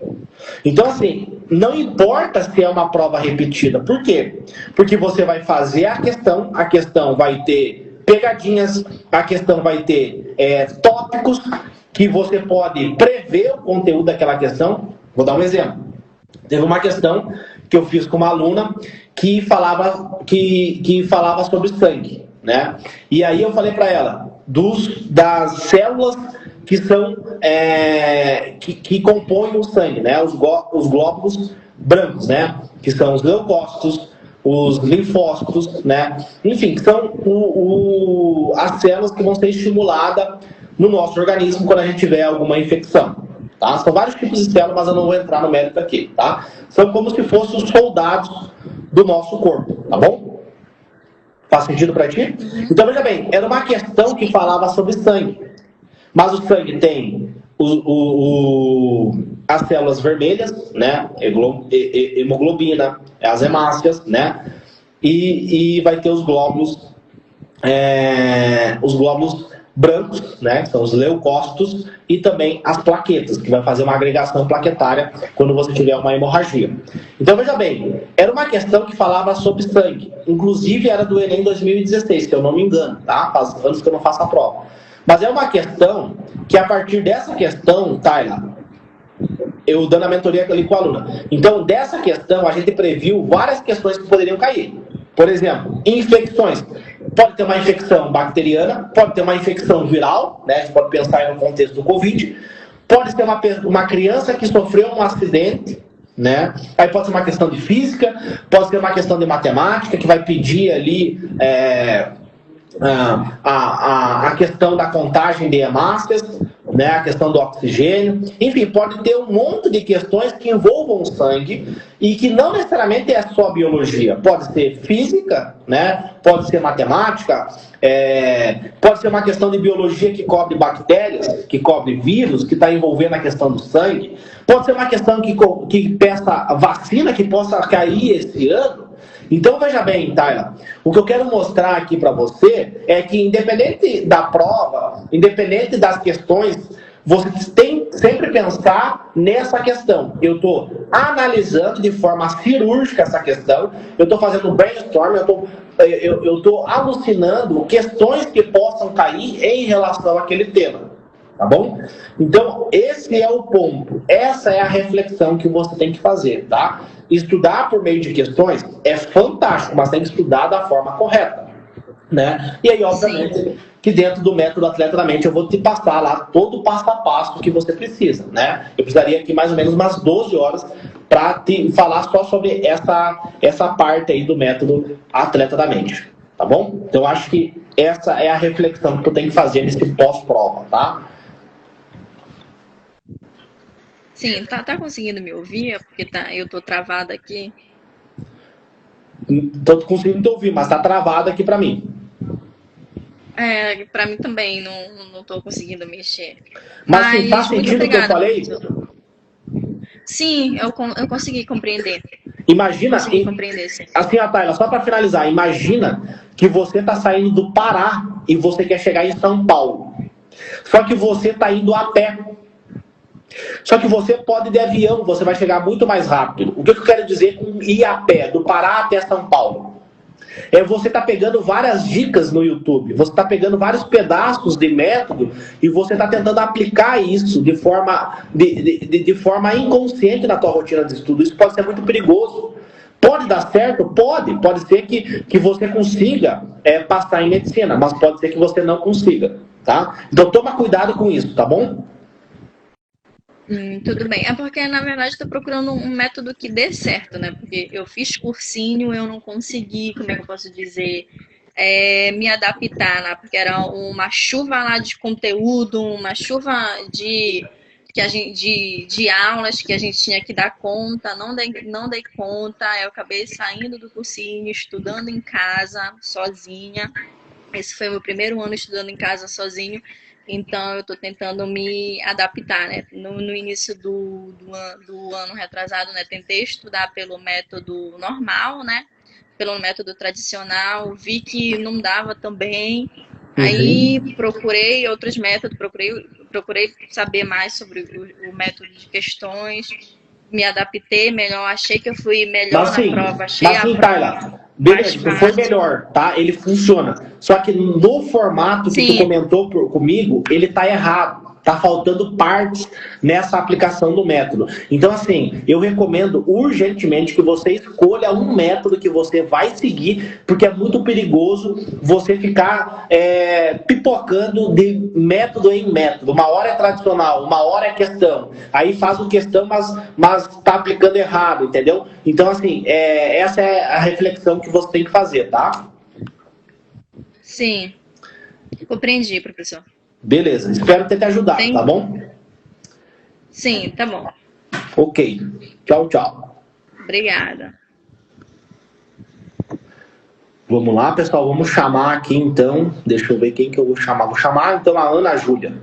Então, assim, não importa se é uma prova repetida. Por quê? Porque você vai fazer a questão vai ter pegadinhas, a questão vai ter tópicos que você pode prever o conteúdo daquela questão. Vou dar um exemplo. Teve uma questão que eu fiz com uma aluna que falava sobre sangue, né? E aí eu falei para ela das células que são que compõem o sangue, né? Os glóbulos brancos, né? Que são os leucócitos, os linfócitos, né? Enfim, que são as células que vão ser estimuladas no nosso organismo quando a gente tiver alguma infecção, tá? São vários tipos de células, mas eu não vou entrar no mérito aqui, tá? São como se fossem os soldados do nosso corpo, tá bom? Faz sentido para ti? Então, veja bem, era uma questão que falava sobre sangue. Mas o sangue tem as células vermelhas, né? Hemoglobina, as hemácias, né? E vai ter os glóbulos brancos, né? São os leucócitos, e também as plaquetas, que vai fazer uma agregação plaquetária quando você tiver uma hemorragia. Então, veja bem, era uma questão que falava sobre sangue. Inclusive, era do Enem 2016, se eu não me engano, tá? Faz anos que eu não faço a prova. Mas é uma questão que, a partir dessa questão, Tayla, eu dando a mentoria ali com a aluna. Então, dessa questão, a gente previu várias questões que poderiam cair. Por exemplo, infecções. Pode ter uma infecção bacteriana, pode ter uma infecção viral, né? A gente pode pensar aí no contexto do Covid. Pode ser uma criança que sofreu um acidente, né? Aí pode ser uma questão de física, pode ser uma questão de matemática, que vai pedir ali a questão da contagem de hemácias, né, a questão do oxigênio, enfim, pode ter um monte de questões que envolvam o sangue e que não necessariamente é só biologia, pode ser física, né, pode ser matemática, pode ser uma questão de biologia que cobre bactérias, que cobre vírus, que está envolvendo a questão do sangue, pode ser uma questão que peça vacina que possa cair esse ano. Então, veja bem, Tayla, o que eu quero mostrar aqui para você é que, independente da prova, independente das questões, você tem que sempre pensar nessa questão. Eu estou analisando de forma cirúrgica essa questão, eu estou fazendo brainstorm, eu estou alucinando questões que possam cair em relação àquele tema. Tá bom? Então, esse é o ponto. Essa é a reflexão que você tem que fazer, tá? Estudar por meio de questões é fantástico, mas tem que estudar da forma correta, né? E aí, obviamente, sim, que dentro do método Atleta da Mente eu vou te passar lá todo o passo a passo que você precisa, né? Eu precisaria aqui mais ou menos umas 12 horas para te falar só sobre essa parte aí do método Atleta da Mente, tá bom? Então, acho que essa é a reflexão que tu tem que fazer nesse pós-prova, tá? Sim, tá conseguindo me ouvir? É porque eu tô travada aqui. Tô conseguindo te ouvir, mas tá travado aqui para mim. Para mim também, não tô conseguindo mexer. Mas sim, faz sentido o que eu falei? Professor. Sim, eu consegui compreender. Imagina, assim, Tayla, só para finalizar, imagina que você tá saindo do Pará e você quer chegar em São Paulo. Só que você tá indo a pé. Só que você pode ir de avião, você vai chegar muito mais rápido. O que eu quero dizer com ir a pé, do Pará até São Paulo? Você está pegando várias dicas no YouTube, você está pegando vários pedaços de método e você está tentando aplicar isso de forma inconsciente na tua rotina de estudo. Isso pode ser muito perigoso. Pode dar certo? Pode ser que você consiga passar em medicina, mas pode ser que você não consiga, tá? Então toma cuidado com isso, tá bom? Tudo bem. É porque, na verdade, estou procurando um método que dê certo, né? Porque eu fiz cursinho, eu não consegui, como é que eu posso dizer, me adaptar, né? Porque era uma chuva lá de conteúdo, uma chuva de aulas que a gente tinha que dar conta, não dei conta, eu acabei saindo do cursinho, estudando em casa, sozinha. Esse foi o meu primeiro ano estudando em casa sozinho. Então, eu estou tentando me adaptar, né? No início do ano retrasado, né? Tentei estudar pelo método normal, né? Pelo método tradicional. Vi que não dava também. Aí, procurei outros métodos. Procurei saber mais sobre o método de questões. Me adaptei melhor. Achei que eu fui melhor na prova. Achei a prova... Tayla, beleza, tu foi melhor, tá? Ele funciona. Só que no formato que tu comentou comigo, ele tá errado. Tá faltando partes nessa aplicação do método. Então, assim, eu recomendo urgentemente que você escolha um método que você vai seguir, porque é muito perigoso você ficar pipocando de método em método. Uma hora é tradicional, uma hora é questão. Aí faz o questão, mas tá aplicando errado, entendeu? Então, assim, essa é a reflexão que você tem que fazer, tá? Sim. Compreendi, professor. Beleza, espero ter te ajudado, tá bom? Sim, tá bom. Ok. Tchau, tchau. Obrigada. Vamos lá, pessoal, vamos chamar aqui então. Deixa eu ver quem que eu vou chamar. Vou chamar então a Ana Júlia.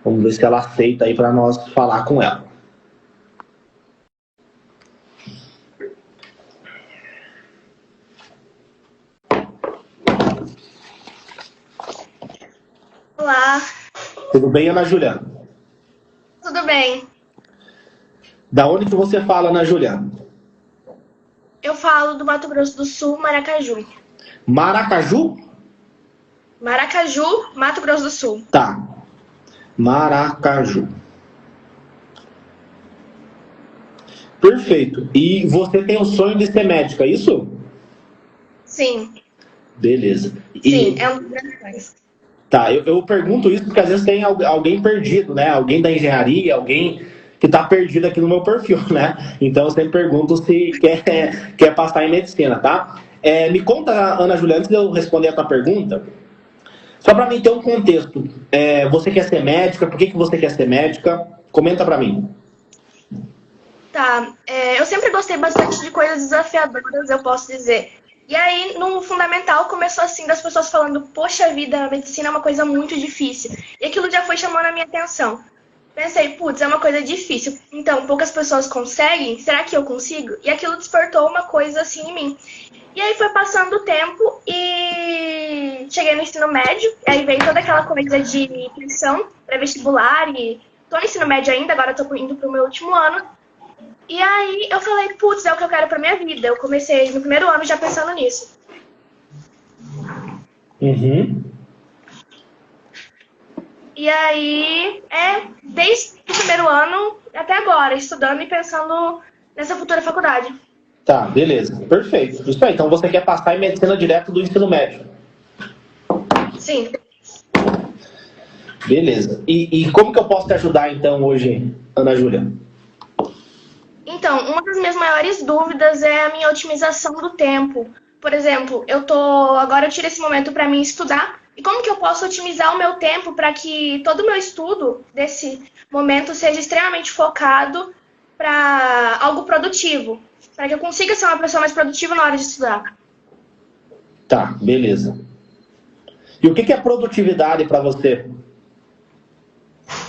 Vamos ver se ela aceita aí para nós falar com ela. Olá. Tudo bem, Ana Júlia? Tudo bem. Da onde que você fala, Ana Júlia? Eu falo do Mato Grosso do Sul, Maracaju. Maracaju? Maracaju, Mato Grosso do Sul. Tá. Maracaju. Perfeito. E você tem o sonho de ser médica, é isso? Sim. Beleza. Sim, é um dos grandes sonhos. Tá, eu pergunto isso porque às vezes tem alguém perdido, né? Alguém da engenharia, alguém que tá perdido aqui no meu perfil, né? Então eu sempre pergunto se quer passar em medicina, tá? Me conta, Ana Júlia, antes de eu responder a tua pergunta, só para mim ter um contexto. Você quer ser médica? Por que você quer ser médica? Comenta para mim. Tá, eu sempre gostei bastante de coisas desafiadoras, eu posso dizer. E aí, no fundamental, começou assim, das pessoas falando, poxa vida, a medicina é uma coisa muito difícil. E aquilo já foi chamando a minha atenção. pensei, putz, é uma coisa difícil. Então, poucas pessoas conseguem, será que eu consigo? E aquilo despertou uma coisa assim em mim. E aí foi passando o tempo e cheguei no ensino médio, aí veio toda aquela coisa de pressão pré-vestibular e tô no ensino médio ainda, agora tô indo pro meu último ano. E aí eu falei, putz, é o que eu quero pra minha vida. Eu comecei no primeiro ano já pensando nisso. Uhum. E aí, desde o primeiro ano até agora, estudando e pensando nessa futura faculdade. Tá, beleza. Perfeito. Isso aí. Então você quer passar em medicina direto do ensino médio. Sim. Beleza. E como que eu posso te ajudar, então, hoje, Ana Júlia? Então, uma das minhas maiores dúvidas é a minha otimização do tempo. Por exemplo, agora eu tiro esse momento para mim estudar. E como que eu posso otimizar o meu tempo para que todo o meu estudo desse momento seja extremamente focado para algo produtivo? Para que eu consiga ser uma pessoa mais produtiva na hora de estudar. Tá, beleza. E o que é produtividade para você?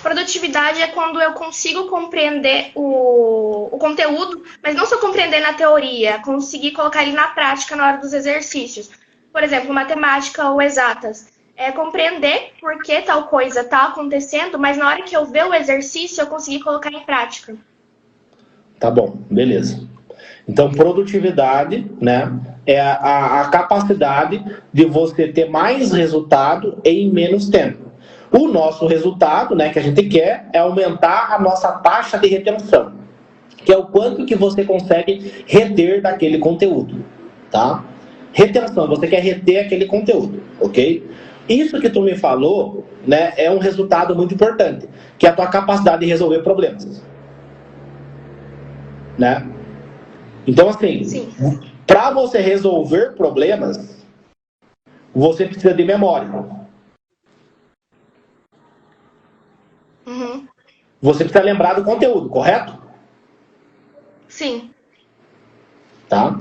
Produtividade é quando eu consigo compreender o conteúdo, mas não só compreender na teoria, conseguir colocar ele na prática na hora dos exercícios. Por exemplo, matemática ou exatas. É compreender por que tal coisa está acontecendo, mas na hora que eu ver o exercício, eu conseguir colocar em prática. Tá bom, beleza. Então, produtividade, né, é a capacidade de você ter mais resultado em menos tempo. O nosso resultado, né, que a gente quer é aumentar a nossa taxa de retenção, que é o quanto que você consegue reter daquele conteúdo, tá? Retenção, você quer reter aquele conteúdo, ok? Isso que tu me falou, né, é um resultado muito importante, que é a tua capacidade de resolver problemas, né? Então, assim, para você resolver problemas, você precisa de memória. Uhum. Você precisa lembrar do conteúdo, correto? Sim. Tá?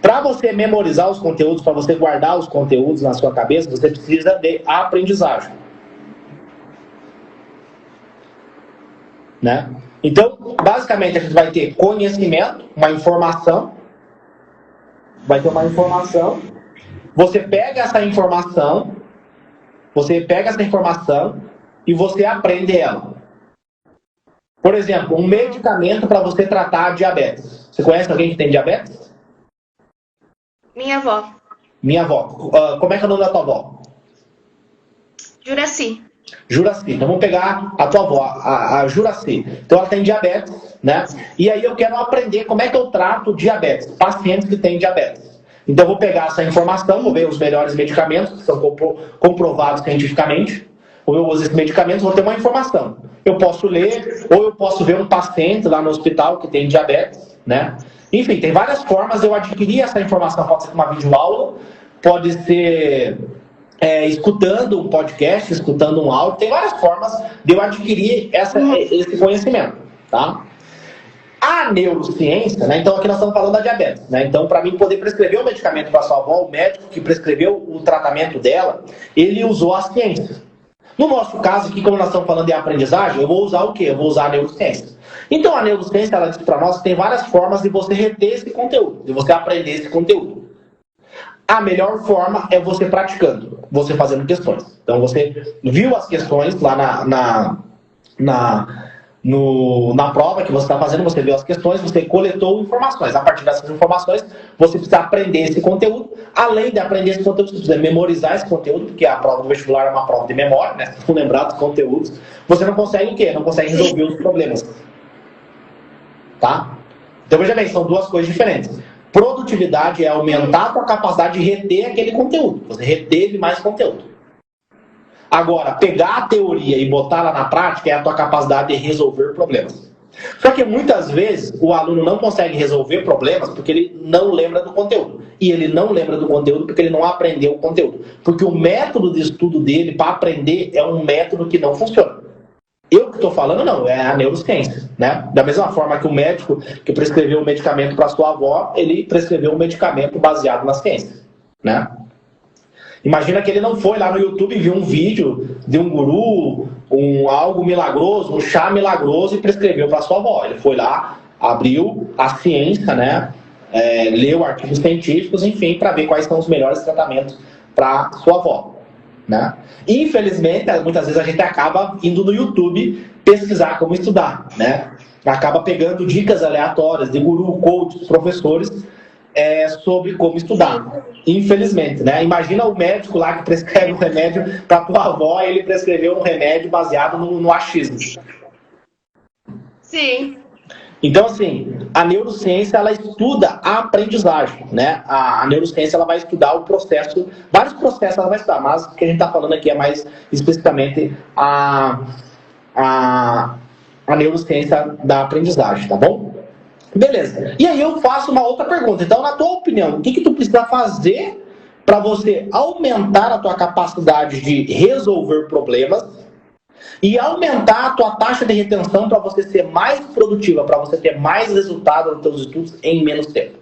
Para você memorizar os conteúdos, para você guardar os conteúdos na sua cabeça, você precisa de aprendizagem. Né? Então, basicamente, a gente vai ter conhecimento, uma informação. Vai ter uma informação. Você pega essa informação e você aprende ela. Por exemplo, um medicamento para você tratar a diabetes. Você conhece alguém que tem diabetes? Minha avó. Minha avó. Como é que é o nome da tua avó? Juraci. Juraci. Então vamos pegar a tua avó, a Juraci. Então ela tem diabetes, né? E aí eu quero aprender como é que eu trato diabetes, pacientes que têm diabetes. Então eu vou pegar essa informação, vou ver os melhores medicamentos que são comprovados cientificamente. Vou usar esses medicamentos, vou ter uma informação. Eu posso ler, ou eu posso ver um paciente lá no hospital que tem diabetes, né? Enfim, tem várias formas de eu adquirir essa informação. Pode ser uma videoaula, pode ser escutando um podcast, escutando um áudio. Tem várias formas de eu adquirir esse conhecimento, tá? A neurociência, né? Então aqui nós estamos falando da diabetes, né? Então, para mim poder prescrever o medicamento para sua avó, o médico que prescreveu o tratamento dela, ele usou a ciência. No nosso caso aqui, como nós estamos falando de aprendizagem, eu vou usar o quê? Eu vou usar a neurociência. Então a neurociência, ela diz para nós que tem várias formas de você reter esse conteúdo, de você aprender esse conteúdo. A melhor forma é você praticando, você fazendo questões. Então você viu as questões lá na prova que você está fazendo, você viu as questões, você coletou informações. A partir dessas informações, você precisa aprender esse conteúdo. Além de aprender esse conteúdo, você precisa memorizar esse conteúdo, porque a prova do vestibular é uma prova de memória, né? Se não lembrar dos conteúdos, você não consegue o quê? Não consegue resolver os problemas. Tá? Então veja bem, são duas coisas diferentes. Produtividade é aumentar a tua capacidade de reter aquele conteúdo. Você reteve mais conteúdo. Agora, pegar a teoria e botar ela na prática é a tua capacidade de resolver problemas. Só que muitas vezes o aluno não consegue resolver problemas porque ele não lembra do conteúdo. E ele não lembra do conteúdo porque ele não aprendeu o conteúdo. Porque o método de estudo dele para aprender é um método que não funciona. Eu que estou falando não, é a neurociência, né? Da mesma forma que o médico que prescreveu o medicamento para sua avó, ele prescreveu um medicamento baseado na ciência, né? Imagina que ele não foi lá no YouTube e viu um vídeo de um guru, algo milagroso, um chá milagroso e prescreveu para sua avó. Ele foi lá, abriu a ciência, né? Leu artigos científicos, enfim, para ver quais são os melhores tratamentos para sua avó, né? Infelizmente, muitas vezes a gente acaba indo no YouTube pesquisar como estudar, né? Acaba pegando dicas aleatórias de guru, coaches, professores sobre como estudar. Infelizmente, né? Imagina o médico lá que prescreve um remédio para tua avó e ele prescreveu um remédio baseado no achismo. Sim. Então, assim, a neurociência, ela estuda a aprendizagem, né? A neurociência, ela vai estudar o processo, vários processos ela vai estudar, mas o que a gente está falando aqui é mais especificamente a neurociência da aprendizagem, tá bom? Beleza. E aí eu faço uma outra pergunta. Então, na tua opinião, o que tu precisa fazer para você aumentar a tua capacidade de resolver problemas e aumentar a tua taxa de retenção para você ser mais produtiva, para você ter mais resultado nos teus estudos em menos tempo?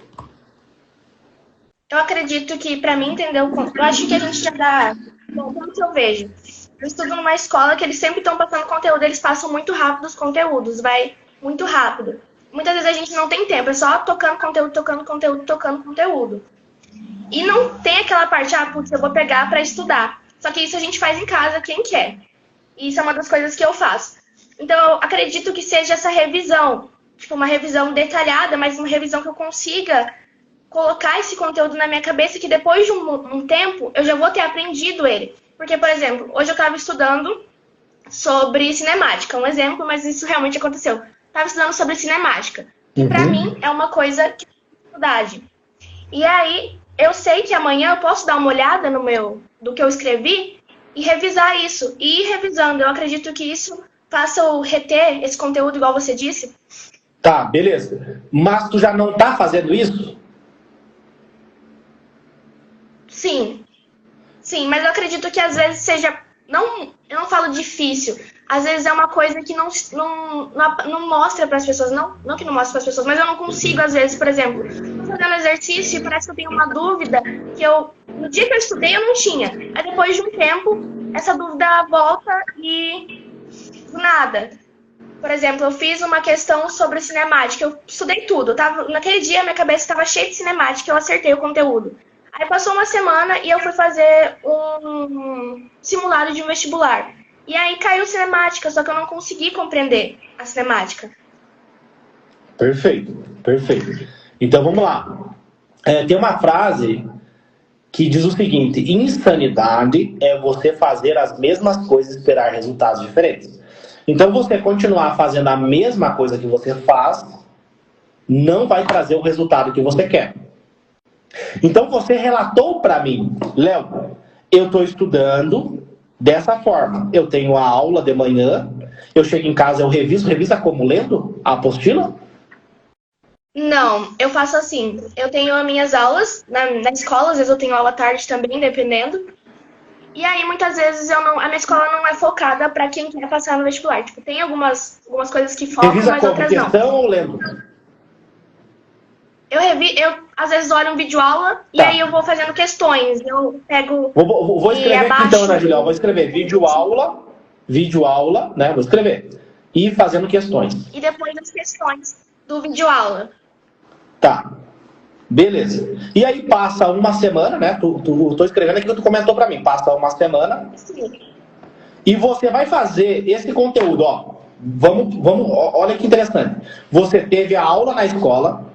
Eu acredito que, para mim entender eu acho que a gente já dá... Bom, pelo que eu vejo, eu estudo numa escola que eles sempre estão passando conteúdo, eles passam muito rápido os conteúdos, vai muito rápido. Muitas vezes a gente não tem tempo, é só tocando conteúdo. E não tem aquela parte, putz, eu vou pegar para estudar. Só que isso a gente faz em casa, quem quer. E isso é uma das coisas que eu faço. Então, eu acredito que seja essa revisão. Tipo, uma revisão detalhada, mas uma revisão que eu consiga colocar esse conteúdo na minha cabeça, que depois de um tempo, eu já vou ter aprendido ele. Porque, por exemplo, hoje eu estava estudando sobre cinemática. Um exemplo, mas isso realmente aconteceu. Estava estudando sobre cinemática. Que, pra mim, é uma coisa que é dificuldade. E aí, eu sei que amanhã eu posso dar uma olhada do que eu escrevi e revisar isso. E ir revisando. Eu acredito que isso faça eu reter esse conteúdo, igual você disse. Tá, beleza. Mas tu já não tá fazendo isso? Sim. Sim, mas eu acredito que às vezes seja... eu não falo difícil. Às vezes é uma coisa que não mostra para as pessoas. Não que não mostra para as pessoas, mas eu não consigo, às vezes, por exemplo, estou fazendo exercício e parece que eu tenho uma dúvida que no dia que eu estudei eu não tinha. Aí depois de um tempo, essa dúvida volta e do nada. Por exemplo, eu fiz uma questão sobre cinemática, eu estudei tudo. Naquele dia minha cabeça estava cheia de cinemática, eu acertei o conteúdo. Aí passou uma semana e eu fui fazer um simulado de um vestibular. E aí caiu cinemática, só que eu não consegui compreender a cinemática. Perfeito, perfeito. Então vamos lá. Tem uma frase que diz o seguinte: insanidade é você fazer as mesmas coisas e esperar resultados diferentes. Então você continuar fazendo a mesma coisa que você faz não vai trazer o resultado que você quer. Então você relatou para mim, Léo, eu estou estudando dessa forma. Eu tenho a aula de manhã, eu chego em casa, eu revisa como? Lendo a apostila? Não, eu faço assim. Eu tenho as minhas aulas na escola, às vezes eu tenho aula à tarde também, dependendo. E aí, muitas vezes, a minha escola não é focada para quem quer passar no vestibular. Tipo, tem algumas coisas que focam, revisa mas como? outras não. Questão ou lendo? Eu às vezes olho um vídeo aula e aí eu vou fazendo questões. Eu pego. Vou escrever aqui então, Ana Juliana. Vou escrever vídeo aula, né? Vou escrever. E fazendo questões. E depois as questões do vídeo aula. Tá. Beleza. E aí passa uma semana, né? Tô escrevendo aqui que tu comentou pra mim. Passa uma semana. Sim. E você vai fazer esse conteúdo, ó. Vamos, olha que interessante. Você teve a aula na escola.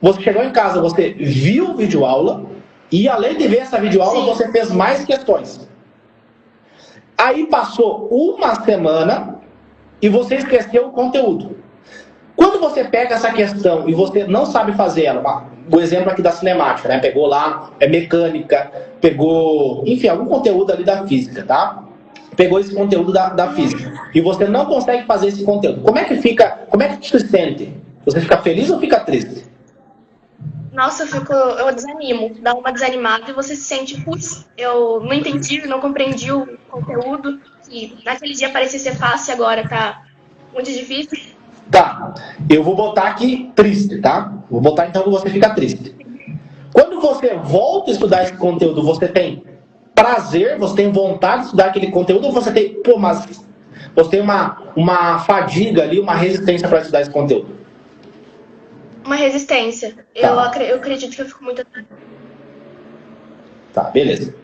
Você chegou em casa, você viu o videoaula e além de ver essa videoaula, você fez mais questões. Aí passou uma semana e você esqueceu o conteúdo. Quando você pega essa questão e você não sabe fazer ela, o exemplo aqui da cinemática, né? Pegou lá, mecânica, pegou, enfim, algum conteúdo ali da física, tá? Pegou esse conteúdo da física e você não consegue fazer esse conteúdo. Como é que tu se sente? Você fica feliz ou fica triste? Nossa, eu desanimo, dá uma desanimada e você se sente, putz, eu não entendi, não compreendi o conteúdo, que naquele dia parecia ser fácil, agora tá muito difícil. Tá, eu vou botar aqui triste, tá? Vou botar então que você fica triste. Quando você volta a estudar esse conteúdo, você tem prazer, você tem vontade de estudar aquele conteúdo, ou você tem, mas você tem uma fadiga ali, uma resistência para estudar esse conteúdo? Uma resistência. Tá. Eu acredito que eu fico muito... Tá, beleza.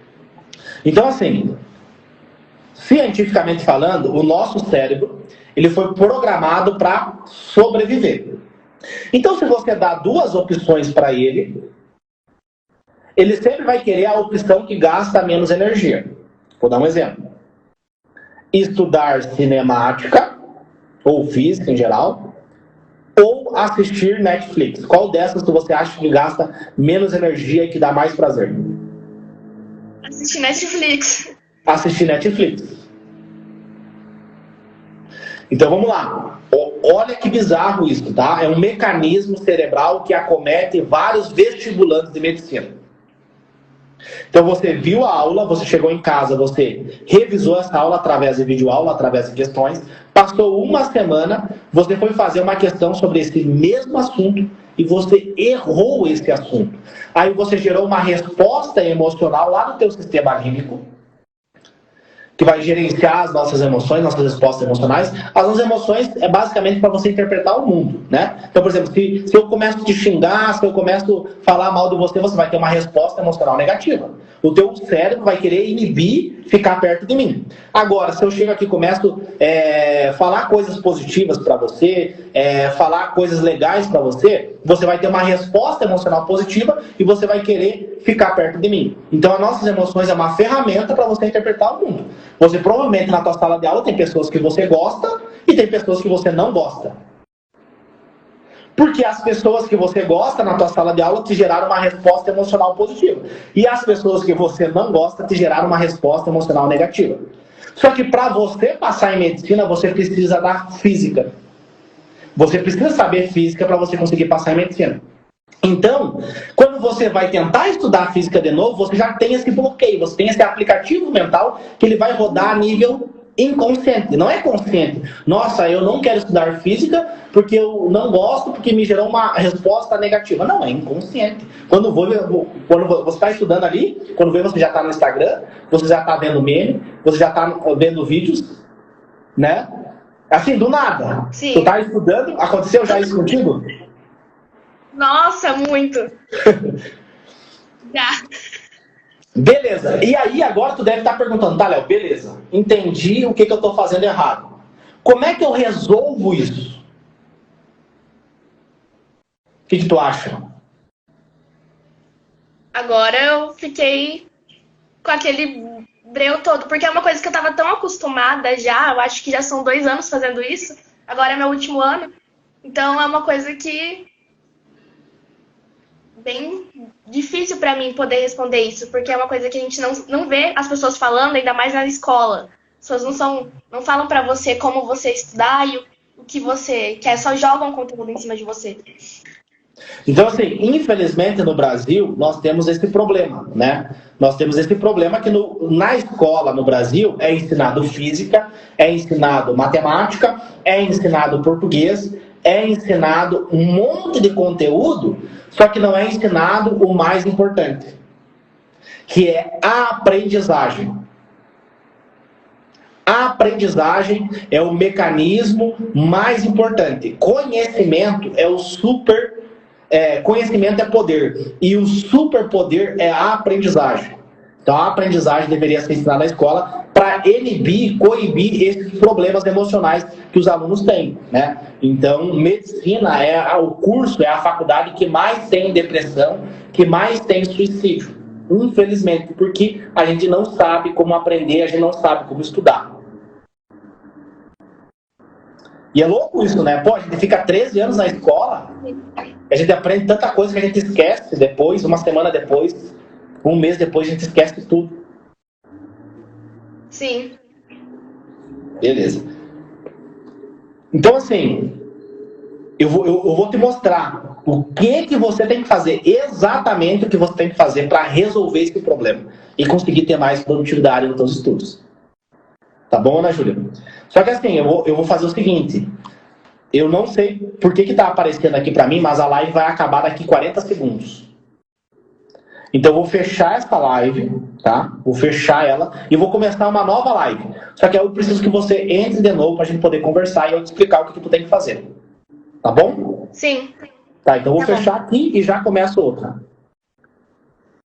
Então, assim, cientificamente falando, o nosso cérebro, ele foi programado para sobreviver. Então, se você dá duas opções para ele sempre vai querer a opção que gasta menos energia. Vou dar um exemplo. Estudar cinemática, ou física em geral, ou assistir Netflix. Qual dessas que você acha que gasta menos energia e que dá mais prazer? Assistir Netflix. Assistir Netflix. Então vamos lá. Olha que bizarro isso, tá? É um mecanismo cerebral que acomete vários vestibulantes de medicina. Então você viu a aula, você chegou em casa, você revisou essa aula através de videoaula, através de questões, passou uma semana, você foi fazer uma questão sobre esse mesmo assunto e você errou esse assunto. Aí você gerou uma resposta emocional lá no teu sistema límbico, que vai gerenciar as nossas emoções, nossas respostas emocionais. As nossas emoções é basicamente para você interpretar o mundo, né? Então, por exemplo, se eu começo a te xingar, se eu começo a falar mal de você, você vai ter uma resposta emocional negativa. O teu cérebro vai querer inibir ficar perto de mim. Agora, se eu chego aqui e começo a falar coisas positivas para você, falar coisas legais para você, você vai ter uma resposta emocional positiva e você vai querer ficar perto de mim. Então, as nossas emoções é uma ferramenta para você interpretar o mundo. Você provavelmente na tua sala de aula tem pessoas que você gosta e tem pessoas que você não gosta. Porque as pessoas que você gosta na tua sala de aula te geraram uma resposta emocional positiva. E as pessoas que você não gosta te geraram uma resposta emocional negativa. Só que para você passar em medicina, você precisa da física. Você precisa saber física para você conseguir passar em medicina. Então, quando você vai tentar estudar física de novo, você já tem esse bloqueio, você tem esse aplicativo mental que ele vai rodar a nível inconsciente, não é consciente. Nossa, eu não quero estudar física porque eu não gosto, porque me gerou uma resposta negativa. Não, é inconsciente. Quando você está estudando ali, quando vê, você já está no Instagram, você já está vendo meme, você já está vendo vídeos, né? Assim, do nada. Sim. Tu está estudando, aconteceu já isso contigo? Nossa, muito. Já. Beleza. E aí agora tu deve estar perguntando, tá, Léo, beleza. Entendi o que eu estou fazendo errado. Como é que eu resolvo isso? O que tu acha? Agora eu fiquei com aquele breu todo, porque é uma coisa que eu estava tão acostumada já, eu acho que já são 2 anos fazendo isso, agora é meu último ano, então é uma coisa que bem difícil para mim poder responder isso, porque é uma coisa que a gente não vê as pessoas falando, ainda mais na escola. As pessoas não falam para você como você estudar e o que você quer, só jogam conteúdo em cima de você. Então, assim, infelizmente no Brasil, nós temos esse problema, né? Nós temos esse problema que na escola no Brasil é ensinado física, é ensinado matemática, é ensinado português, é ensinado um monte de conteúdo, só que não é ensinado o mais importante, que é a aprendizagem. A aprendizagem é o mecanismo mais importante. Conhecimento é o conhecimento é poder. E o superpoder é a aprendizagem. Então a aprendizagem deveria ser ensinada na escola para coibir esses problemas emocionais que os alunos têm, né? Então, medicina é o curso, é a faculdade que mais tem depressão, que mais tem suicídio. Infelizmente, porque a gente não sabe como aprender, a gente não sabe como estudar. E é louco isso, né? Pô, a gente fica 13 anos na escola, a gente aprende tanta coisa que a gente esquece depois, uma semana depois, um mês depois, a gente esquece tudo. Sim. Beleza. Então, assim, eu vou te mostrar o que você tem que fazer, exatamente o que você tem que fazer para resolver esse problema e conseguir ter mais produtividade nos seus estudos. Tá bom, Ana Júlia? Só que assim, eu vou fazer o seguinte. Eu não sei por que tá aparecendo aqui para mim, mas a live vai acabar daqui 40 segundos. Então eu vou fechar essa live tá? Vou fechar ela e vou começar uma nova live. Só que eu preciso que você entre de novo pra gente poder conversar e eu te explicar o que tu tem que fazer. Tá bom? Sim. Tá, então eu vou Tá bom. fechar aqui e já começo outra.